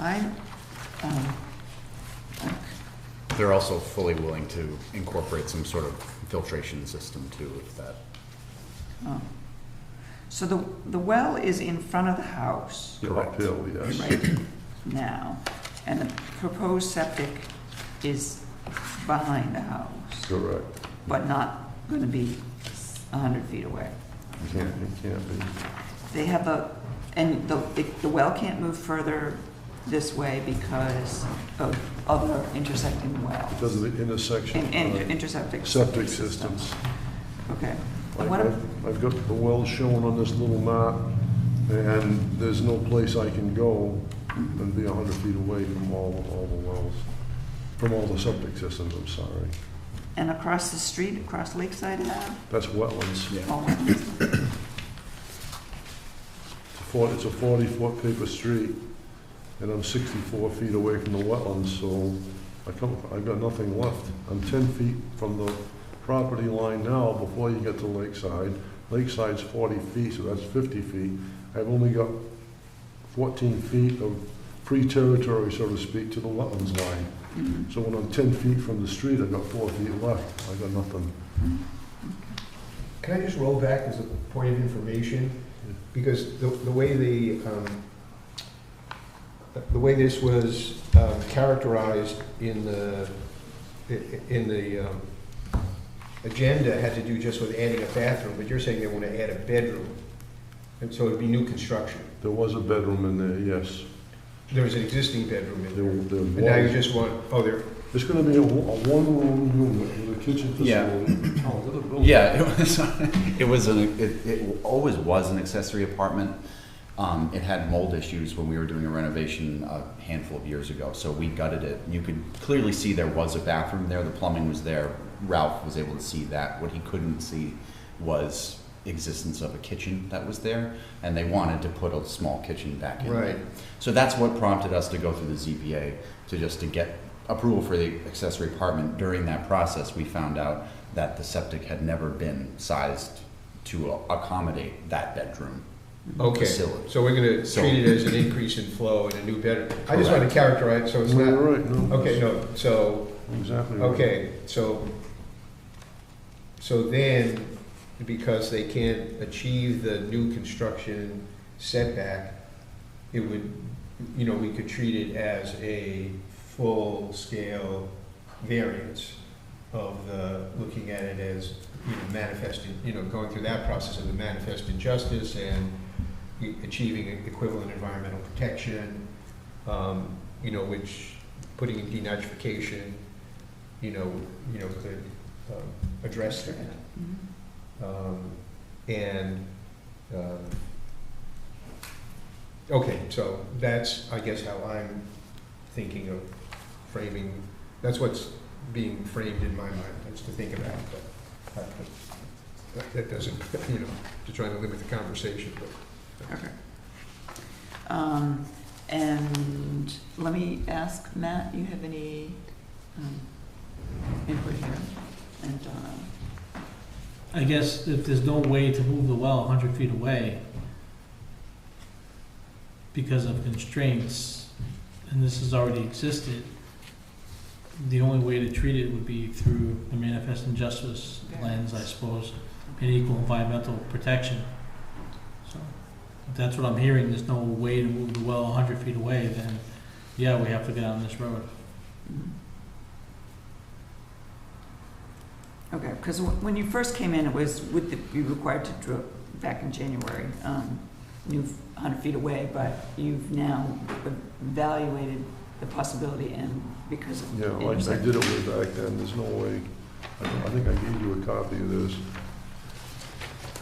I'm, They're also fully willing to incorporate some sort of filtration system too, if that. oh. So the well is in front of the house Yeah, Correct. uphill, yes. right now, and the proposed septic is behind the house, Correct. but not gonna be 100 feet away. It can't be. They have and the well can't move further this way because of other intersecting wells. Because of the intersection. Intersecting Septic systems. Okay. Like, I've got the wells shown on this little map, and there's no place I can go and be 100 feet away from all the wells, from all the septic systems, I'm sorry. And across the street, across Lakeside Ave? That's wetlands. Yeah. Oh, It's a 40-foot paper street, and I'm 64 feet away from the wetlands, so I've got nothing left. I'm 10 feet from the property line now before you get to Lakeside. Lakeside's 40 feet, so that's 50 feet. I've only got 14 feet of free territory, so to speak, to the wetlands line. mhm. So when I'm 10 feet from the street, I've got 4 feet left. I got nothing. Can I just roll back as a point of information? Because the way the way this was characterized in the agenda had to do just with adding a bathroom, but you're saying they want to add a bedroom, and so it'd be new construction. There was a bedroom in there, yes. There was an existing bedroom in there, There and now you was. just want, oh, there, It's gonna be a one-room unit with a kitchen Yeah. facility. Oh, look at the building. Yeah, it always was an accessory apartment. It had mold issues when we were doing a renovation a handful of years ago, so we gutted it. You could clearly see there was a bathroom there, the plumbing was there. Ralph was able to see that. What he couldn't see was existence of a kitchen that was there, and they wanted to put a small kitchen back in Right. there. So that's what prompted us to go through the ZBA, to get approval for the accessory apartment. During that process, we found out that the septic had never been sized to accommodate that bedroom okay. facility. So we're gonna So- treat it as an increase in flow and a new bedroom. I just want to Correct. characterize, so it's No, not, you're right, no. okay, no, so, Exactly right. okay, so then, because they can't achieve the new construction setback, it would, we could treat it as a full-scale variance of looking at it as, manifested, going through that process of the manifest injustice and achieving equivalent environmental protection, which putting in denitrification, could address that. Okay, so that's, I guess, how I'm thinking of framing, that's what's being framed in my mind, that's to think about, but that doesn't, to try to limit the conversation, but. Okay. And let me ask Matt, you have any input here? And I guess if there's no way to move the well 100 feet away because of constraints, and this has already existed, the only way to treat it would be through the manifest injustice lens, I suppose, and equal environmental protection. So if that's what I'm hearing, there's no way to move the well 100 feet away, then yeah, we have to get on this road. Okay, because when you first came in, it was, would be required to drill back in January, new 100 feet away, but you've now evaluated the possibility and because of. Yeah, like I did it way back then, there's no way, I think I gave you a copy of this.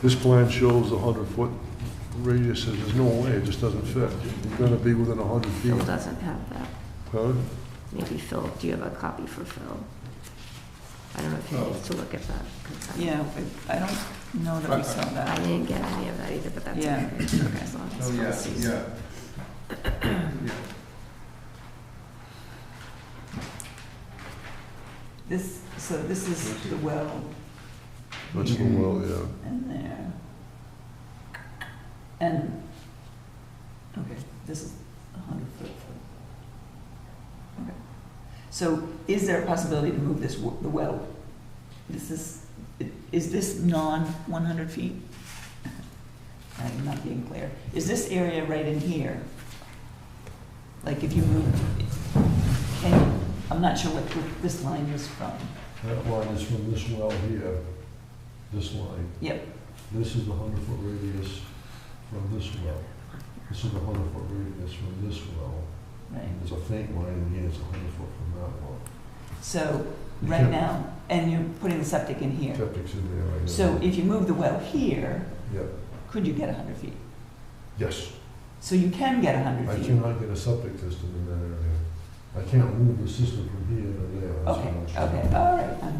This plan shows the 100-foot radius, and there's no way, it just doesn't fit. You're gonna be within 100 feet. Phil doesn't have that. Huh? Maybe Phil, do you have a copy for Phil? I don't know if he needs to look at that. 'cause Yeah, I don't know that we saw I that. didn't get any of that either, but that's Yeah, okay. okay. As long as Phil sees it. So this is the well That's the well, yeah. in there. And, okay, this is 100 foot. Okay. So is there a possibility to move the well? Is this non-100 feet? I'm not being clear. Is this area right in here? Like if you moved, I'm not sure what this line is from. That line is from this well here, this line. Yep. This is the 100-foot radius from this well. This is the 100-foot radius from this well. Right. There's a faint line in here, it's 100 foot from that well. So right now, and you're putting the septic in here. Septic's in there right now. So if you move the well here, Yeah, could you get 100 feet? yes. So you can get 100 I feet? cannot get a septic system in that area. I can't move the system from here to there. That's Okay, what I'm saying. okay, all right.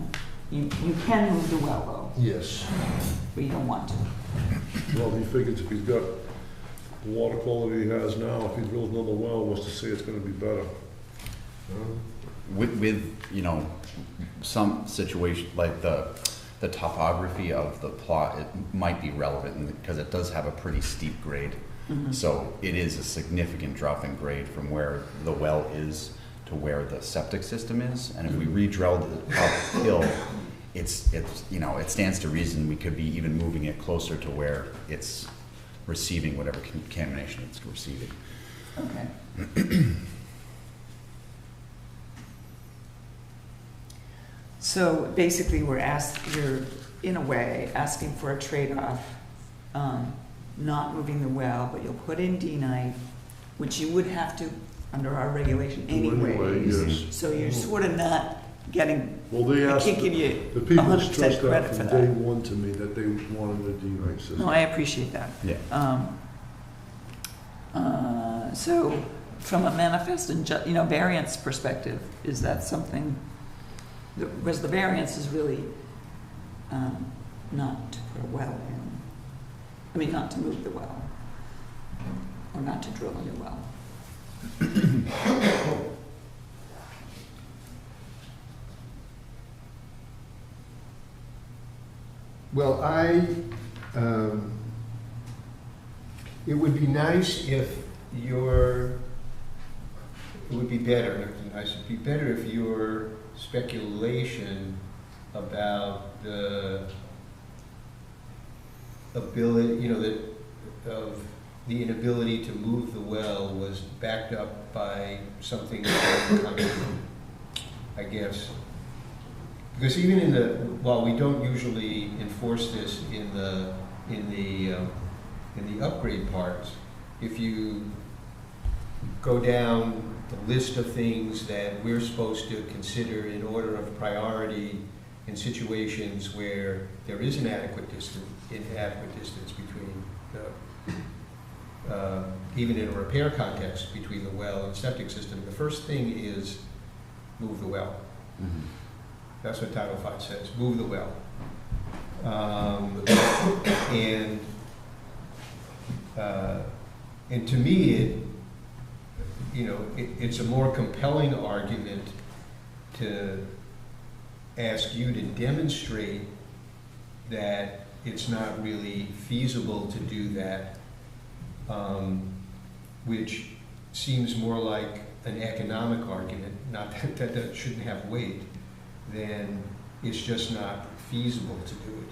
You can move the well Yes. though, but you don't want to. Well, he figures if he's got the water quality he has now, if he drills another well, what's to say it's gonna be better? With, you know, some situation, like the topography of the plot, it might be relevant because it does have a pretty steep grade. Mhm. So it is a significant drop in grade from where the well is to where the septic system is. And if we re-drilled it uphill, it's, you know, it stands to reason we could be even moving it closer to where it's receiving whatever contamination it's receiving. Okay. So basically, you're in a way asking for a trade-off, not moving the well, but you'll put in D-night, which you would have to under our regulation Anyway, anyways. yes. So you're sort of not getting, Well, they I asked, can't give you the people 100% stressed that credit from for day that. one to me, that they wanted a D-night system. No, I appreciate that. Yeah. So from a manifest and, variance perspective, is that something, because the variance is really not to put a well in, not to move the well, or not to drill a new well. Well, it would be nice if it would be better, it'd be better if your speculation about the ability, of the inability to move the well was backed up by something concrete, I guess. Because even while we don't usually enforce this in the upgrade parts, if you go down the list of things that we're supposed to consider in order of priority in situations where there is inadequate distance between even in a repair context between the well and septic system, the first thing is move the well. Mm-hmm. That's what Title V says, move the well. And to me, it's a more compelling argument to ask you to demonstrate that it's not really feasible to do that, which seems more like an economic argument, not that shouldn't have weight, then it's just not feasible to do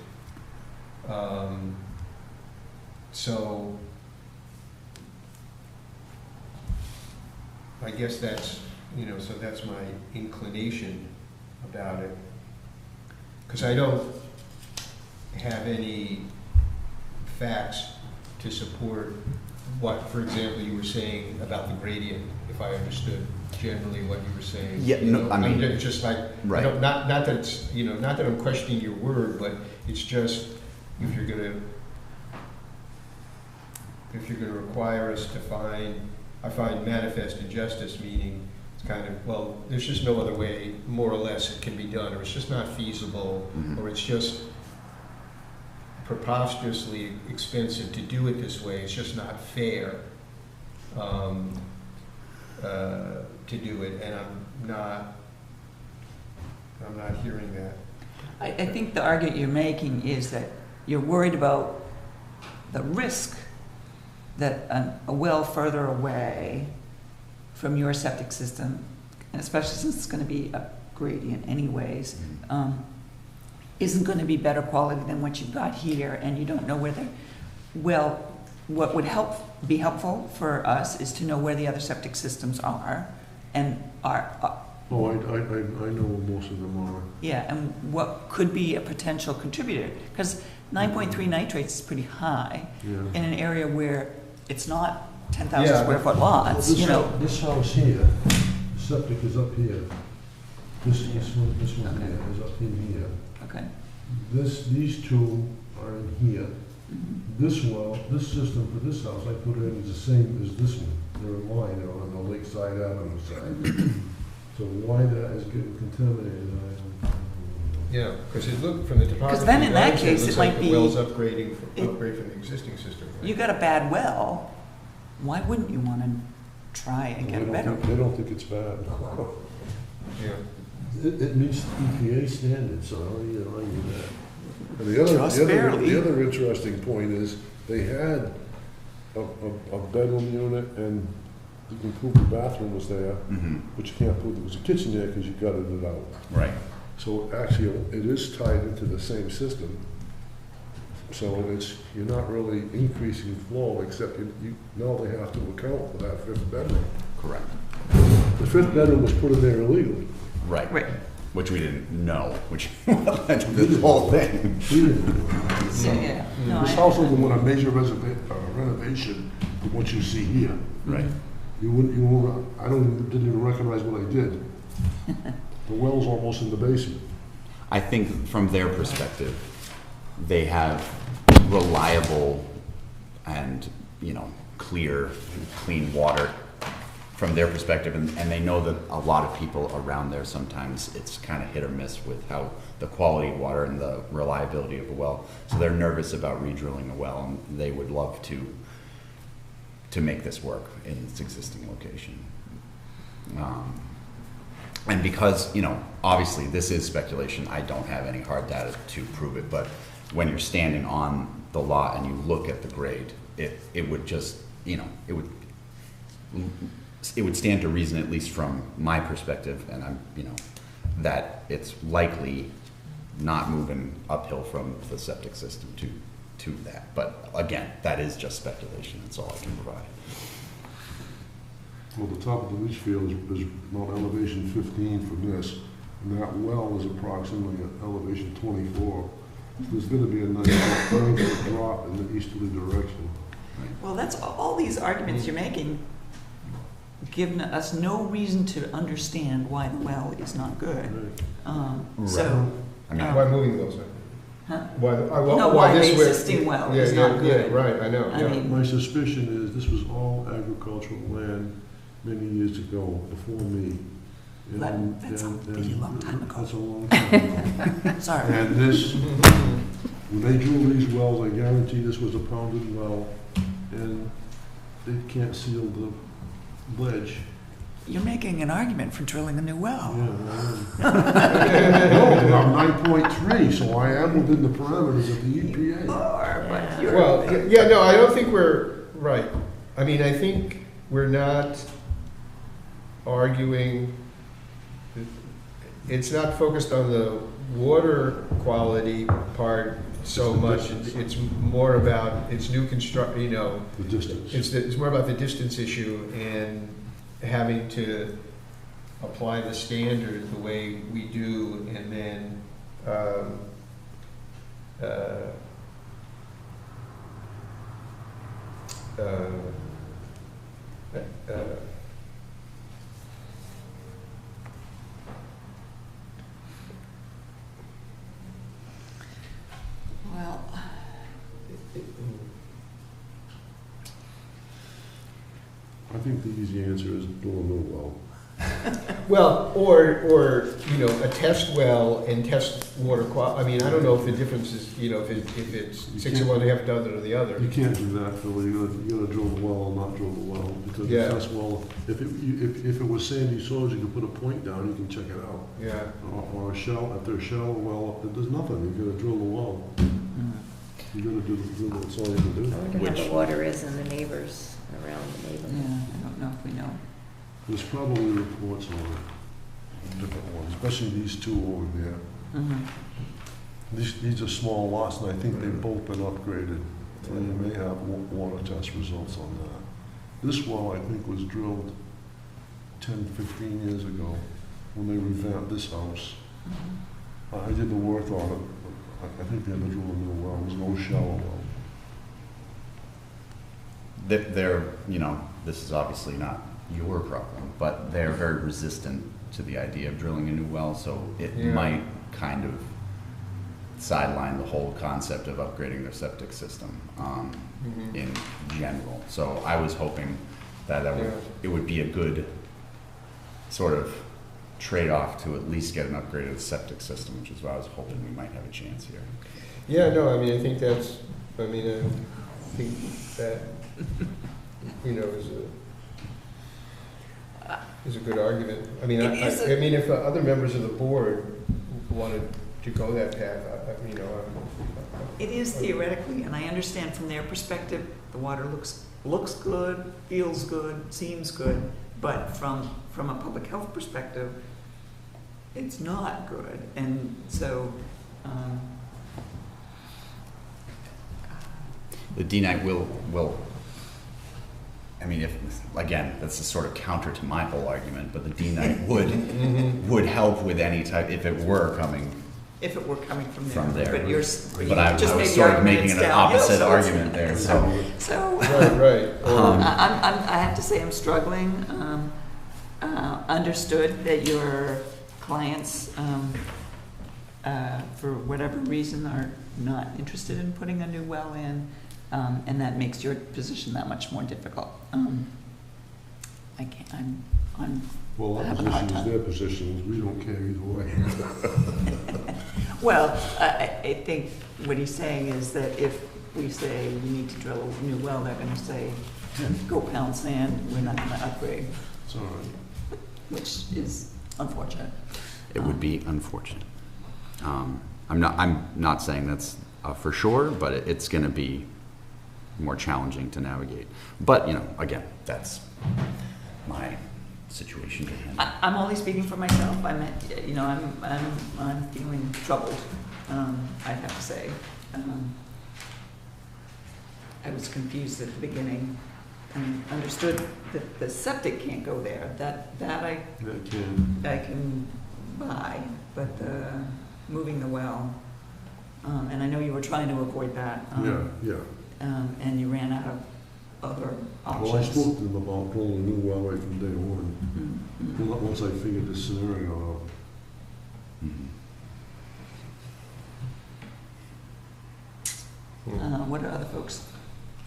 it. So I guess that's my inclination about it. Because I don't have any facts to support what, for example, you were saying about the gradient, if I understood generally what you were saying. Yeah, no, I mean, it's just like, right. not that it's, not that I'm questioning your word, but it's just, if you're gonna require us to find manifest injustice, meaning it's kind of, well, there's just no other way, more or less, it can be done, or it's just not feasible, Mm-hmm. or it's just preposterously expensive to do it this way, it's just not fair. to do it, and I'm not hearing that. I think the argument you're making is that you're worried about the risk that a well further away from your septic system, and especially since it's going to be a gradient anyways, isn't going to be better quality than what you've got here, and you don't know whether, well, what would be helpful for us is to know where the other septic systems are, and are, Oh, I know where most of them are. yeah, and what could be a potential contributor, because 9.3 nitrates is pretty high Yeah. in an area where it's not 10,000 Yeah, square foot Well, lots, this you know. This house here, septic is up here. This one Okay. here is up in here. Okay. These two are in here. Mhm. This well, this system for this house, I put in is the same as this one. They're in line, they're on the Lakeside Avenue side. So why that is getting contaminated, I don't know. Yeah, because it looked, from the topography. then in that lines, case, looks it like might the be- well's upgrade from it- the existing system. right? You got a bad well, why wouldn't you want to try and get a better one? They don't think it's bad. Yeah. It meets EPA standards, so how do you argue that? And the Just barely. other interesting point is, they had a bedroom unit, and you can prove the bathroom was there, Mhm. but you can't prove there was a kitchen there because you gutted it out. Right. So actually, it is tied into the same system. So you're not really increasing flow, except now they have to account for that fifth bedroom. Correct. The fifth bedroom was put in there illegally. Right. Right. Which we didn't know, which led to this whole thing. We didn't do it. Yeah, yeah. No, This I- house would want a major renovation of what you see here. Right. You wouldn't, didn't even recognize what I did. The well's almost in the basement. I think from their perspective, they have reliable and, clear, clean water from their perspective, and they know that a lot of people around there, sometimes it's kind of hit or miss with how the quality of water and the reliability of a well. So they're nervous about re-drilling a well, and they would love to make this work in its existing location. And because, obviously this is speculation, I don't have any hard data to prove it, but when you're standing on the lot and you look at the grade, it would just, it would stand to reason, at least from my perspective, and I'm, that it's likely not moving uphill from the septic system to that. But again, that is just speculation. That's all I can provide. Well, the top of the leach field is about elevation 15 from this, and that well is approximately at elevation 24. So there's going to be a nice drop in the easterly direction. Well, that's all these arguments you're making, giving us no reason to understand why the well is not good. So, I mean, Why moving those? huh? Why the this way- existing well Yeah, is yeah, not yeah, good. right, I know, I yeah. mean- My suspicion is this was all agricultural land many years ago, before me. That's a really long time ago. That's a long time ago. Sorry. And this, when they drill these wells, I guarantee this was a pounded well, and they can't seal the ledge. You're making an argument for drilling a new well. Yeah, no, I'm 9.3, so I am within the parameters of the EPA. But you're. Well, yeah, no, I don't think we're, right. I mean, I think we're not arguing, it's not focused on the water quality part so much. It's more about, it's new construct, The distance. it's more about the distance issue and having to apply the standard the way we do, and then, Well, I think the easy answer is do a new well. Well, or, you know, a test well and test water quality. I mean, I don't know if the difference is, you know, if it's You 6 can't- of one, half a dozen of the other. You can't do that, Phil. You gotta drill the well or not drill the well, because the Yeah. test well, if it was sandy soils, you could put a point down, you can check it out. Yeah. Or a shell, if there's shallow well, there's nothing, you gotta drill the well. You gotta do, that's all you can do. I wonder how Which- the water is in the neighbors, around the Yeah, neighborhood. I don't know if we know. There's probably reports on it, different ones, especially these two over there. Mhm. These are small lots, and I think they've both been upgraded. And you may have water test results on that. This well, I think, was drilled 10, 15 years ago, when they revamped this house. I did the work on it. I think they had to drill a new well. There's no shallow well. They're, you know, this is obviously not your problem, but they're very resistant to the idea of drilling a new well, so it Yeah. might kind of sideline the whole concept of upgrading their septic system Mhm. in general. So I was hoping that Yeah. it would be a good sort of trade-off to at least get an upgraded septic system, which is why I was hoping we might have a chance here. Yeah, no, I mean, I think that, you know, is a good argument. I mean, It is a- I mean, if other members of the board wanted to go that path, you know, It is theoretically, and I understand from their perspective, the water looks good, feels good, seems good, but from a public health perspective, it's not good. And so, The DNAC will, I mean, if, again, that's a sort of counter to my whole argument, but the DNAC would help with any type, if it were coming if it were coming from there. from there. But you're, But I just was made the sort of argument making it's an downhill, opposite so it's- argument there, so. So, right. I have to say I'm struggling. Understood that your clients, for whatever reason, are not interested in putting a new well in, and that makes your position that much more difficult. I can't, I'm Well, our having a hard position is time. their position, we don't care either way. Well, I think what he's saying is that if we say we need to drill a new well, they're gonna say, go pound sand, we're not gonna upgrade, It's all right. which is unfortunate. It would be unfortunate. I'm not saying that's for sure, but it's gonna be more challenging to navigate. But, you know, again, that's my situation to handle. I'm only speaking for myself. You know, I'm feeling troubled. I have to say. I was confused at the beginning and understood that the septic can't go there. That I can buy, but moving the well, and I know you were trying to avoid that. Yeah. And you ran out of other options. Well, I spoke to them about drilling a new well right from day one, Mhm. once I figured this scenario out. What are other folks?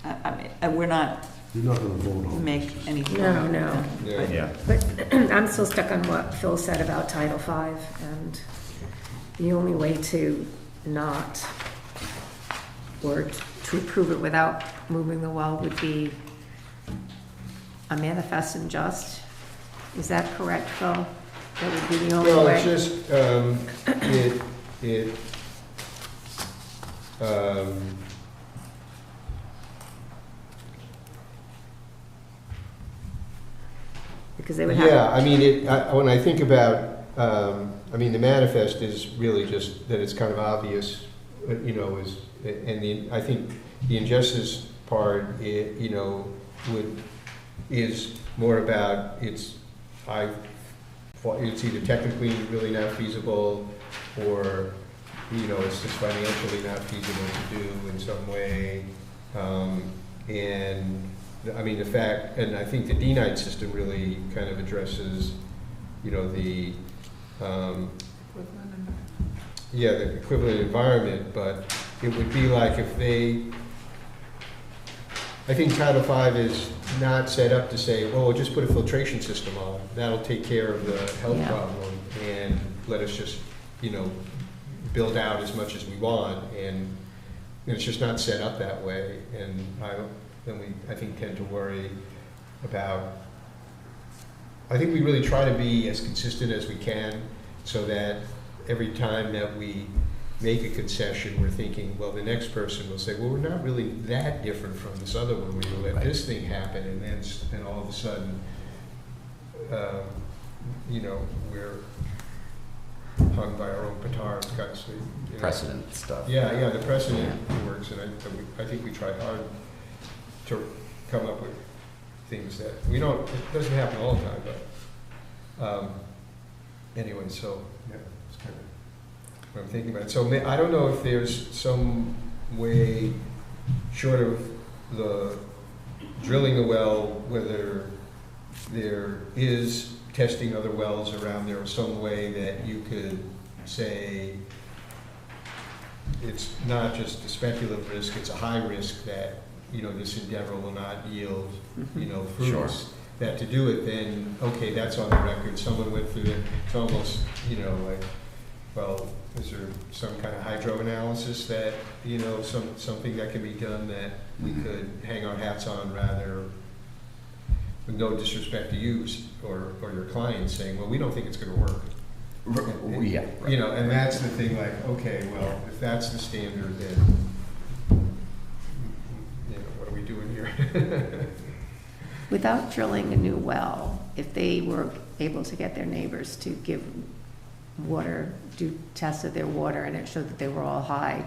I mean, we're not You're not gonna vote on it. make anything. No. Yeah. Yeah. But I'm still stuck on what Phil said about Title V, and the only way to not, or to approve it without moving the well would be a manifest and just. Is that correct, Phil? That would be the only Well, way? it's just, Because they would have. yeah, I mean, when I think about, I mean, the manifest is really just that it's kind of obvious, you know, I think the injustice part, you know, is more about it's either technically really not feasible, or, you know, it's just financially not feasible to do in some way. And, I mean, the fact, and I think the D-Night system really kind of addresses, you know, the equivalent environment, but it would be like if they, I think Title V is not set up to say, oh, just put a filtration system on. That'll take care of the health Yeah. problem and let us just, you know, build out as much as we want. And it's just not set up that way. And I think tend to worry about, I think we really try to be as consistent as we can so that every time that we make a concession, we're thinking, well, the next person will say, well, we're not really that different from this other one. We let Right. this thing happen, and then all of a sudden, you know, we're hung by our own petard, guys. You know. Precedent stuff. Yeah, the precedent works, and I think we try hard to come up with things that we don't. It doesn't happen all the time, but anyway, so yeah, it's kind of what I'm thinking about it. So I don't know if there's some way, short of the drilling a well, whether there is testing other wells around there, or some way that you could say it's not just a speculative risk, it's a high risk that, you know, this endeavor will not yield, you know, fruits. Sure. That to do it, then, okay, that's on the record, someone went through it, it's almost, you know, like, well, is there some kind of hydro analysis that, you know, something that can be done that we could hang our hats on, rather, with no disrespect to you or your clients, saying, well, we don't think it's gonna work. Yeah. Right. You know, and that's the thing, like, okay, well, if that's the standard, then, you know, what are we doing here? Without drilling a new well, if they were able to get their neighbors to give water, do tests of their water, and it showed that they were all high,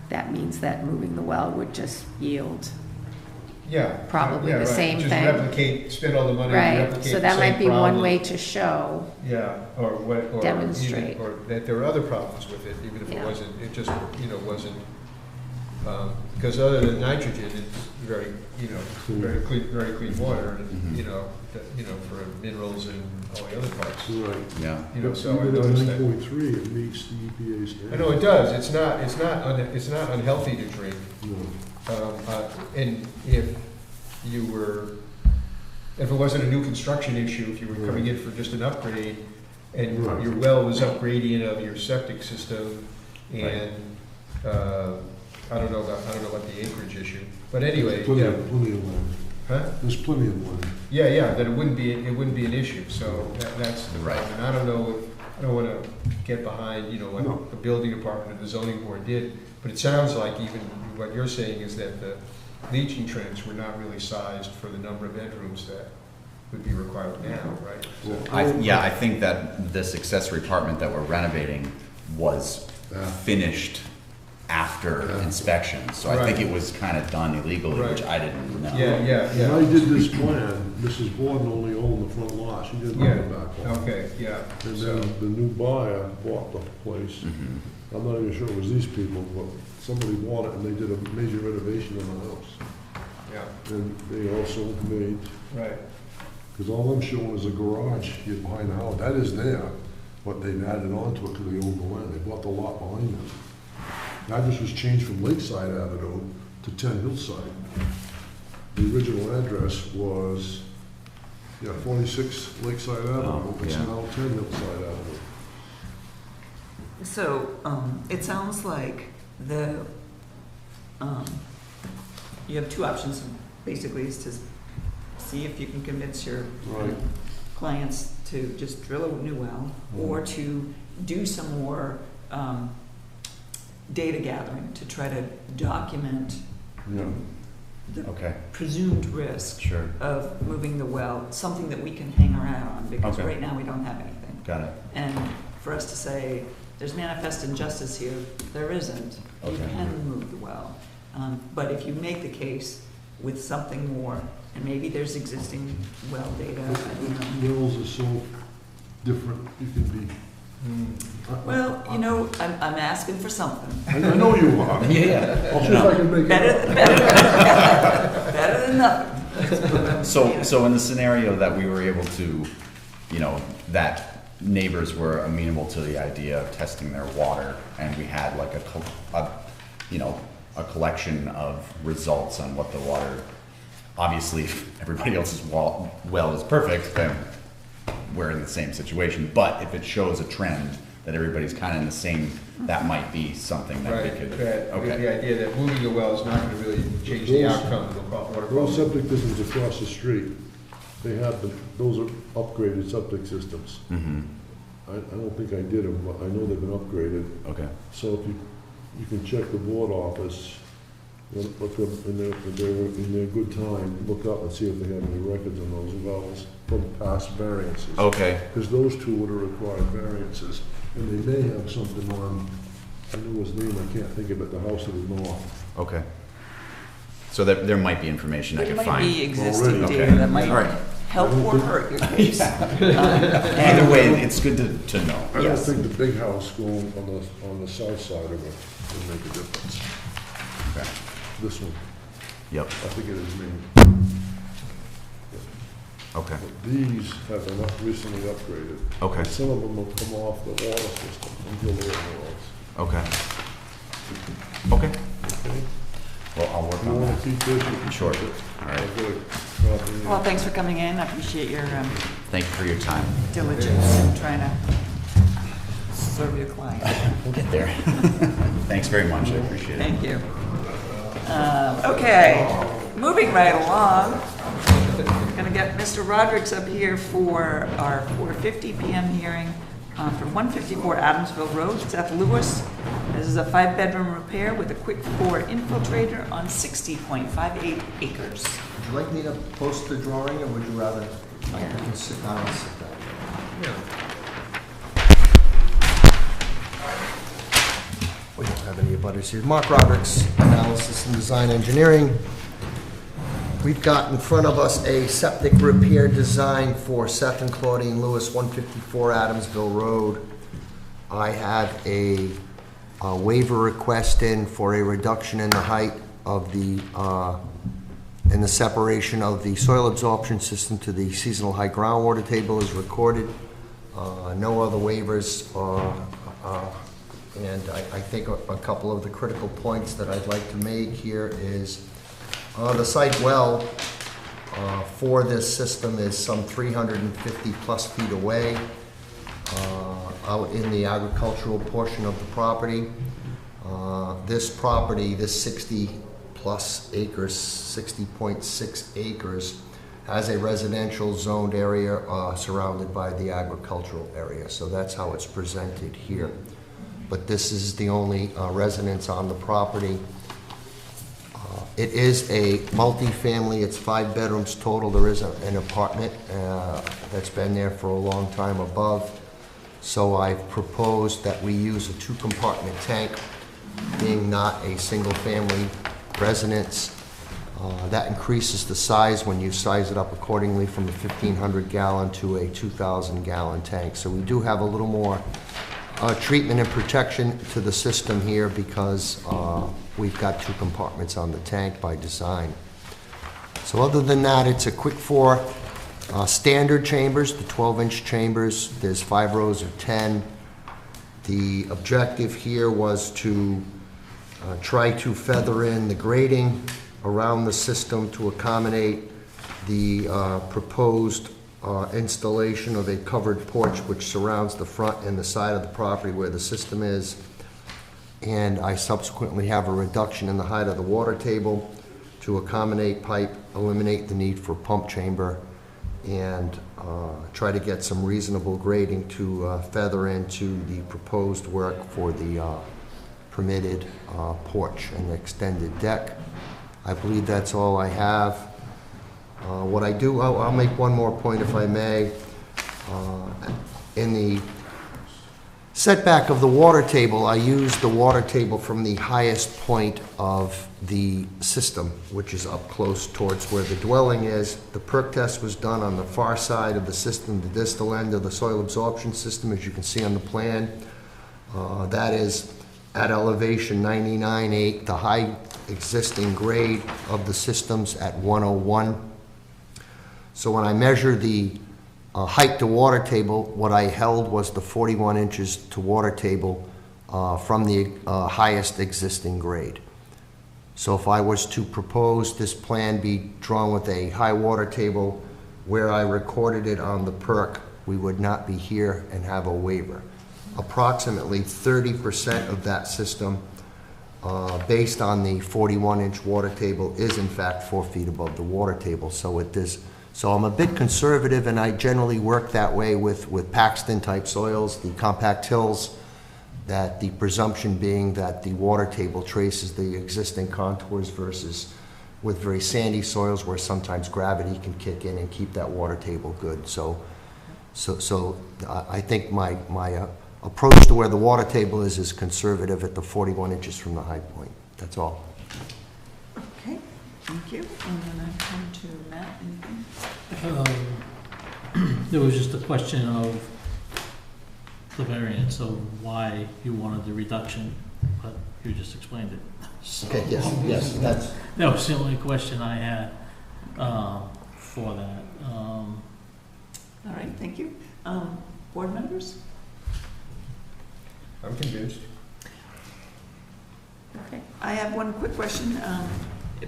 that means that moving the well would just yield. Yeah. Probably yeah, the right. same Just thing. replicate, spend all the money to Right, replicate so the that same might be one problem. way to show. Yeah, or what, or Demonstrate. even, or that there are other problems with it, even if it Yeah. wasn't, it just, you know, wasn't, because other than nitrogen, it's very, you know, very clean water, and, Mhm. you know, for minerals and all the other parts. Right. Yeah. You know, so I Even at noticed that. 9.3, it meets the EPA standard. I know it does, it's not unhealthy to drink. No. And if it wasn't a new construction issue, if you were coming in for just an upgrade, and Right. your well was upgrading of your septic system, and, I don't know about the acreage issue, but anyway, Plenty yeah, of land. huh? There's plenty of land. Yeah, that it wouldn't be an issue, so that's the Right. problem. And I don't know, I don't wanna get behind, you know, No. what the building department or the zoning board did, but it sounds like even what you're saying is that the leaching trench were not really sized for the number of bedrooms that would be required now, right? So- I think that this accessory apartment that we're renovating was Yeah. finished after Yeah. inspection, so I think Right. it was kind of done illegally, which Right. I didn't know. Yeah. When I did this plan, Mrs. Borden only owned the front lot, she didn't own the back lot. Okay, yeah. And So, then the new buyer bought the place. Mhm. I'm not even sure it was these people, but somebody bought it and they did a major renovation in the house. yeah, And they also made, right. because all I'm showing is a garage here behind the house. That is there, but they've added on to it because they own the land. They bought the lot behind them. Address was changed from Lakeside Avenue to 10 Hillside. The original address was, 46 Lakeside Avenue. Oh, It's yeah. now 10 Hillside Avenue. So, it sounds like you have two options, basically, is to see if you can convince your Right. clients to just drill a new well, or to do some more data gathering to try to document Yeah. the Okay, presumed risk sure, of moving the well, something that we can hang our hat on, because Okay. right now we don't have anything. got it. And for us to say, there's manifest injustice here, there isn't. You Okay. can move the well. But if you make the case with something more, and maybe there's existing well data, I don't know. Wells are so different, you can be. Well, you know, I'm asking for something. I know you are. Yeah. I'll see if I can make it Better up. than, better than nothing. So in the scenario that we were able to, you know, that neighbors were amenable to the idea of testing their water, and we had like you know, a collection of results on what the water, obviously, if everybody else's well is perfect, then we're in the same situation. But if it shows a trend that everybody's kind of in the same, that might be something that we could, The okay. idea that moving your well is not gonna really change the outcome of the water Those problem. septic systems across the street, they have, those are upgraded septic systems. Mm-hmm, I don't think I did them, but I know they've been upgraded. okay, So if you can check the board office, look up in their good time, look up and see if they have any records on those wells from past variances. okay, Because those two would have required variances, and they may have something on, I know his name, I can't think of it, the house to the north. okay. So there might be information I There could might be find. existing Already. data that might All right. help or hurt your case. Either way, it's good to know. I don't Yes. think the big house going on the south side of it would make a difference. Okay. This one, Yep, I think it is named. okay, But these have been recently upgraded. okay, And some of them will come off the water system until they're in okay. Okay, Okay? well, I'll work You on want that. to keep this? You can Sure. keep it. All right. I'll get a copy. Well, thanks for coming in. I appreciate your Thank you for your time. diligence in trying to serve your client. We'll get there. Thanks very much, I appreciate it. Thank you. Okay, moving right along. Going to get Mr. Rodrigues up here for our 4:50 PM hearing for 154 Adamsville Road, Seth Lewis. This is a 5-bedroom repair with a quick 4 infiltrator on 60.58 acres. Would you like me to post the drawing, or would you rather I can sit down and sit down? We don't have any abutters here. Mark Roberts, Analysis and Design Engineering. We've got in front of us a septic repair design for Seth and Claudine Lewis, 154 Adamsville Road. I have a waiver request in for a reduction in the height of the, and the separation of the soil absorption system to the seasonal high groundwater table is recorded. No other waivers, and I think a couple of the critical points that I'd like to make here is the site well for this system is some 350 plus feet away out in the agricultural portion of the property. This property, this 60 plus acres, 60.6 acres, has a residential zoned area surrounded by the agricultural area. So that's how it's presented here. But this is the only residence on the property. It is a multi-family, it's 5 bedrooms total. There is an apartment that's been there for a long time above. So I've proposed that we use a 2-compartment tank, being not a single-family residence. That increases the size when you size it up accordingly from a 1,500 gallon to a 2,000 gallon tank. So we do have a little more treatment and protection to the system here because we've got 2 compartments on the tank by design. So other than that, it's a quick 4 standard chambers, the 12-inch chambers. There's 5 rows of 10. The objective here was to try to feather in the grading around the system to accommodate the proposed installation of a covered porch which surrounds the front and the side of the property where the system is. And I subsequently have a reduction in the height of the water table to accommodate pipe, eliminate the need for pump chamber, and try to get some reasonable grading to feather into the proposed work for the permitted porch and extended deck. I believe that's all I have. What I do, I'll make one more point if I may. In the setback of the water table, I use the water table from the highest point of the system, which is up close towards where the dwelling is. The perk test was done on the far side of the system, the distal end of the soil absorption system, as you can see on the plan. That is at elevation 99.8, the high existing grade of the systems at 101. So when I measure the height to water table, what I held was the 41 inches to water table from the highest existing grade. So if I was to propose this plan be drawn with a high water table where I recorded it on the perk, we would not be here and have a waiver. Approximately 30% of that system, based on the 41-inch water table, is in fact 4 feet above the water table. So it is. So I'm a bit conservative, and I generally work that way with Paxton-type soils, the compact hills, that the presumption being that the water table traces the existing contours versus with very sandy soils where sometimes gravity can kick in and keep that water table good. So I think my approach to where the water table is conservative at the 41 inches from the high point. That's all. Okay, thank you. And then I come to Matt. Anything? There was just a question of the variance of why you wanted the reduction, but you just explained it. So Okay, yes, that's. that was the only question I had for that. All right, thank you. Board members? I'm convinced. Okay. I have one quick question,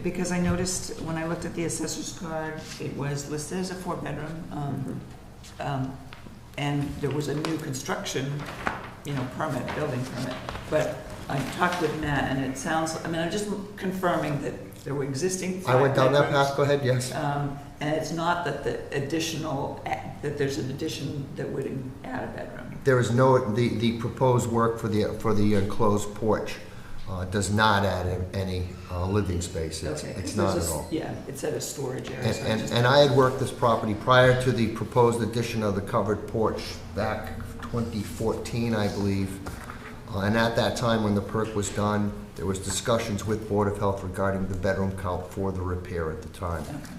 because I noticed when I looked at the assessor's card, it was listed as a 4-bedroom, and there was a new construction, permit, building permit. But I talked with Matt, and it sounds, I'm just confirming that there were existing 5 I went down that bedrooms. path, go ahead, yes. And it's not that that there's an addition that would add a bedroom. There is no, the proposed work for the enclosed porch does not add any living space. It's not at all. Yeah, it said a storage area. so I just- And I had worked this property prior to the proposed addition of the covered porch back 2014, I believe. And at that time, when the perk was done, there was discussions with Board of Health regarding the bedroom count for the repair at the time. Okay.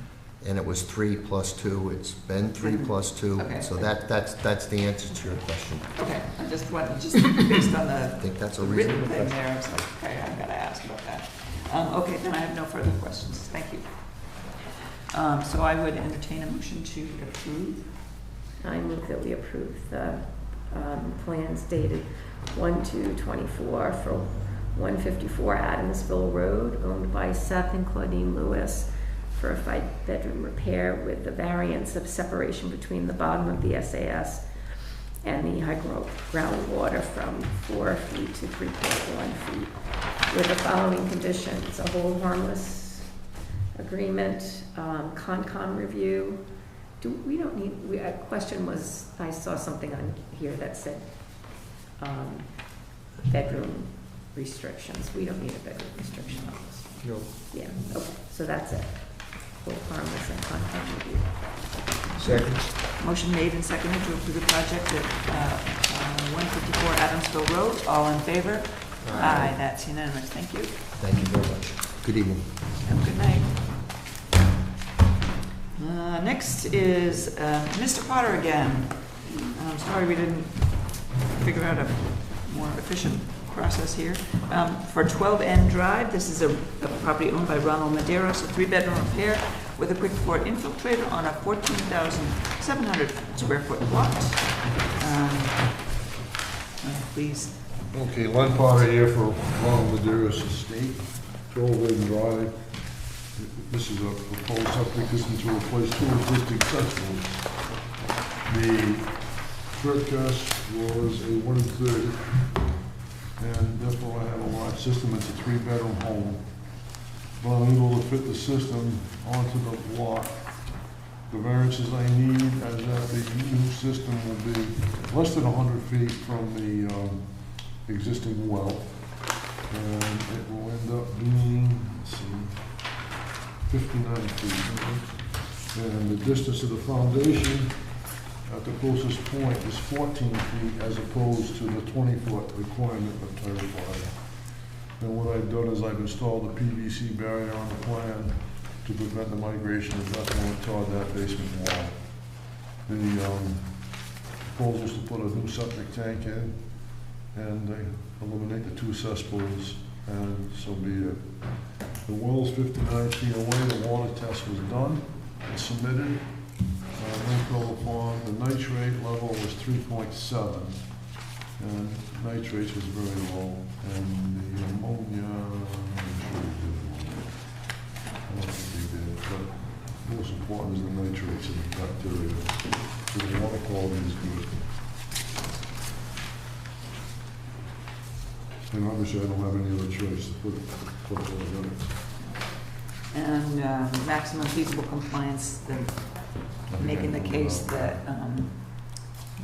And it was 3 plus 2. It's been 3 plus 2. Okay. So that's the answer to your question. Okay, I just wanted, based on I the think that's a written reasonable thing question. there, I was like, okay, I've got to ask about that. Okay, then I have no further questions. Thank you. So I would entertain a motion to approve. I move that we approve the plans dated 1/2/24 for 154 Adamsville Road, owned by Seth and Claudine Lewis, for a 5-bedroom repair with the variance of separation between the bottom of the SAS and the high groundwater from 4 feet to 3.1 feet, with the following conditions: a hold harmless agreement, Concom review. A question was, I saw something on here that said bedroom restrictions. We don't need a bedroom restriction on this. No. Yeah, okay, so that's it. Hold harmless and Concom review. Second. Motion made and seconded to approve the project at 154 Adamsville Road. All in favor? Aye. That's unanimous. Thank you. Thank you very much. Good evening. Have a good night. Next is Mr. Potter again. I'm sorry we didn't figure out a more efficient process here. For 12N Drive, this is a property owned by Ronald Medeiros, a 3-bedroom repair with a quick floor infiltrator on a 14,700 square foot lot. Please. Okay, Len Potter here for Ronald Medeiros Estate, 12 Drive. This is a proposed septic system to replace 2 existing cesspools. The forecast was a 1/3, and therefore I have a large system. It's a 3-bedroom home, but I'm able to fit the system onto the lot. The variances I need is that the new system will be less than 100 feet from the existing well, and it will end up being, let's see, 59 feet. And the distance of the foundation at the closest point is 14 feet as opposed to the 20-foot requirement of Title V. And what I've done is I've installed a PVC barrier on the plan to prevent the migration of nothing toward that basement wall. The proposal is to put a new septic tank in and eliminate the 2 cesspools, and so be it. The well's 59 feet away. The water test was done and submitted. Rainfall pond, the nitrate level was 3.7, and nitrates was very low, and the ammonia, I'm sure it did. I don't think they did, but most important is the nitrates and the bacteria. So the water quality is good. And obviously, I don't have any other choice to put it in it. And maximum feasible compliance, making the case that,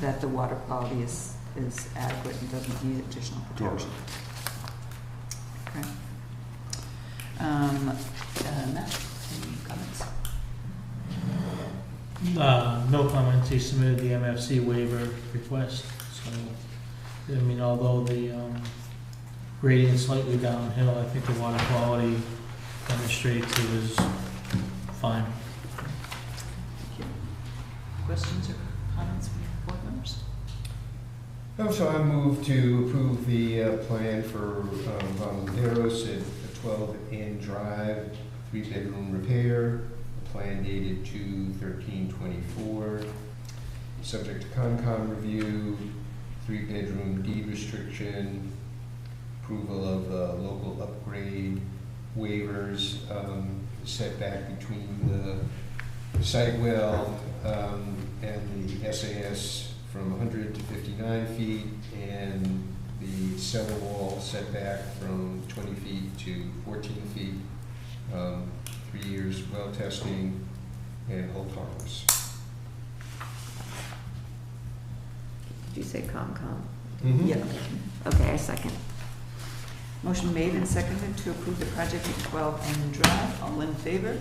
that the water quality is adequate and doesn't need additional protection. Okay. Matt, any comments? No comments, he submitted the MFC waiver request, so, I mean, although the grading is slightly downhill, I think the water quality demonstrates it was fine. Thank you. Questions or comments from board members? So I move to approve the plan for Volanderos at 12 Inn Drive, 3-bedroom repair, a plan dated 2/13/24, subject to Concom review, 3-bedroom deed restriction, approval of local upgrade waivers, setback between the site well and the SAS from 100 to 59 feet, and the cellar wall setback from 20 feet to 14 feet, 3 years well testing, and hold harmless. Did you say Concom? Mhm. Yeah. Okay, I second. Motion made and seconded to approve the project at 12 Inn Drive. All in favor?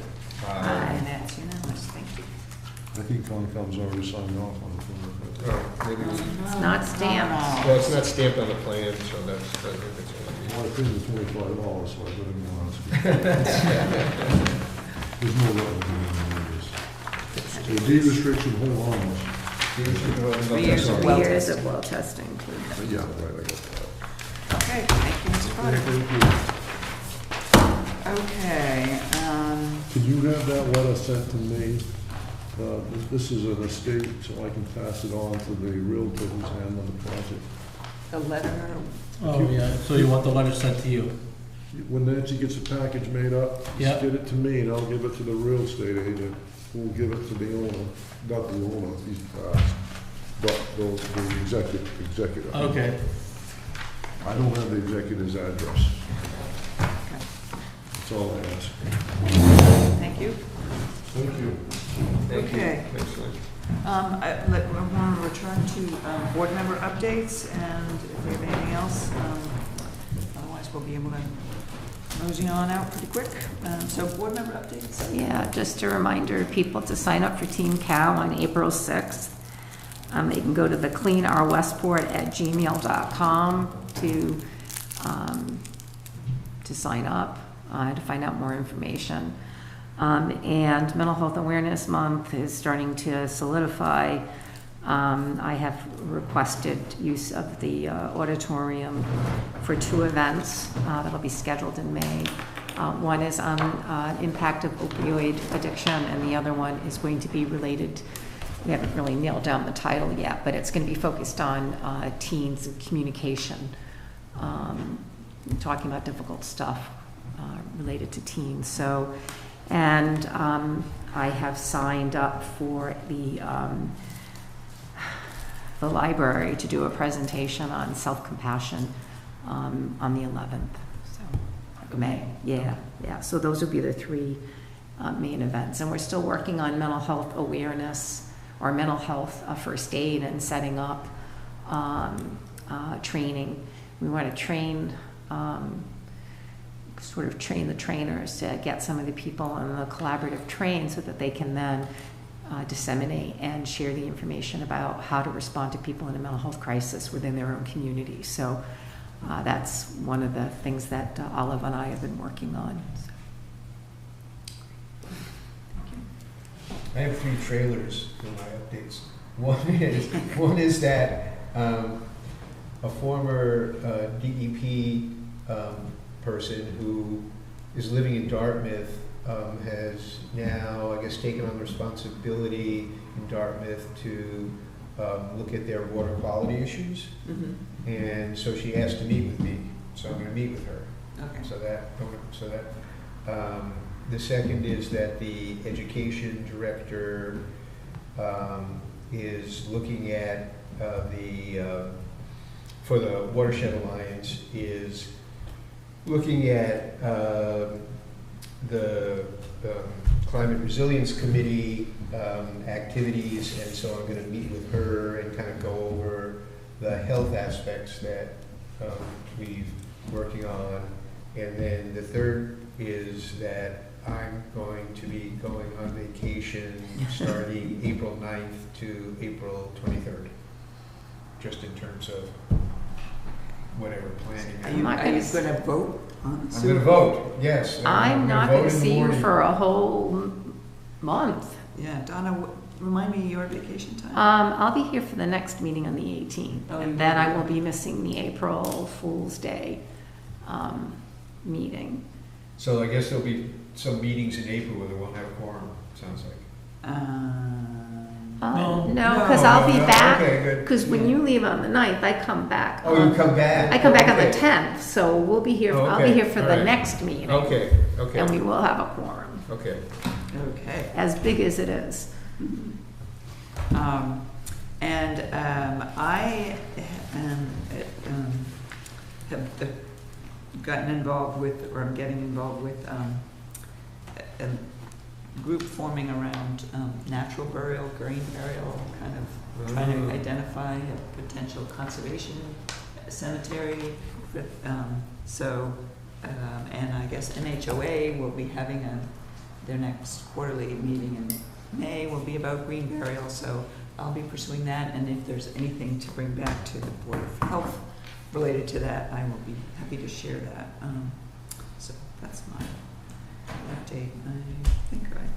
Aye. And that's unanimous. Thank you. I think Concom's already signed off on it. Oh, maybe we, It's not stamped. well, it's not stamped on the plan, so that's, I think it's Well, I gonna think it's $25, so I better be honest. There's no way I'm doing this. So deed restriction, hold on. be. 3 years of 3 well years testing. of well testing, please. Yeah, right, I got that. Okay, thank you, Mr. Potter. Thank you. Okay, Could you have that letter sent to me? This is an estate, so I can pass it on to the realtor who's handling the project. the letter, Oh, yeah, so you want the letter sent to you? When Nancy gets a package made up, Yeah. just get it to me and I'll give it to the real estate agent, who will give it to the owner, not the owner, he's passed, but the executive. Okay, I don't have the executive's address. okay, That's all I ask. thank you. Thank you. Thank you. Okay. Excellent. I want to return to board member updates, and if we have anything else, otherwise we'll be able to mosey on out pretty quick. So board member updates? Yeah, just a reminder, people to sign up for Team Cow on April 6th. They can go to the cleanrwestport@gmail.com to sign up, to find out more information. And Mental Health Awareness Month is starting to solidify. I have requested use of the auditorium for 2 events that'll be scheduled in May. One is on impact of opioid addiction, and the other one is going to be related. We haven't really nailed down the title yet, but it's going to be focused on teens and communication, talking about difficult stuff related to teens. So, and I have signed up for the library to do a presentation on self-compassion on the 11th. So, May. Yeah. So those would be the 3 main events, and we're still working on mental health awareness or mental health first aid and setting up training. We want to train, train the trainers to get some of the people on the collaborative train so that they can then disseminate and share the information about how to respond to people in a mental health crisis within their own community. So that's one of the things that Olive and I have been working on. I have 3 trailers in my updates. One is that a former DEP person who is living in Dartmouth has now, I guess, taken on the responsibility in Dartmouth to look at their water quality issues. Mm-hmm. And so she asked to meet with me, so I'm going to meet with her. Okay. So that The second is that the education director is looking at for the Watershed Alliance, is looking at the Climate Resilience Committee activities, and so I'm going to meet with her and kind of go over the health aspects that we've working on. And then the third is that I'm going to be going on vacation starting April 9th to April 23rd, just in terms of whatever planning. Are you going to vote on I'm this? going to vote, yes. I'm not gonna going to vote in the see you morning. for a whole month. Yeah, Donna, remind me your vacation time. I'll be here for the next meeting on the 18th, Oh, you and then I will. will be missing the April Fool's Day meeting. So I guess there'll be some meetings in April where they won't have a quorum, sounds like. No. No, because I'll be No, back, okay, good. because when you leave on the 9th, I come back. Oh, you come back? I come back on the Okay. 10th, so we'll be here, Oh, I'll be okay. here for All the right. next meeting. Okay, And we okay, will have a quorum, okay. Okay. as big as it is. I have gotten involved with, or I'm getting involved with, a group forming around natural burial, green burial, kind of trying to identify a potential conservation cemetery. And I guess NHOA will be having their next quarterly meeting in May will be about green burial, so I'll be pursuing that, and if there's anything to bring back to the Board of Health related to that, I will be happy to share that. So that's my update. I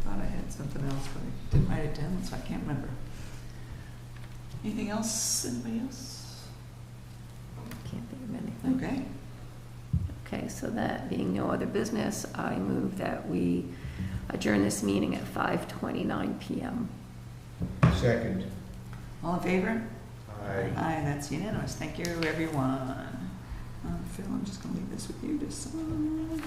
thought I had something else, but I didn't write it down, so I can't remember. Anything else? Anybody else? Can't think of anything. Okay. Okay, so that being no other business, I move that we adjourn this meeting at 5:29 PM. Second. All in favor? Aye. Aye, that's unanimous. Thank you, everyone. Phil, I'm just going to leave this with you to sign.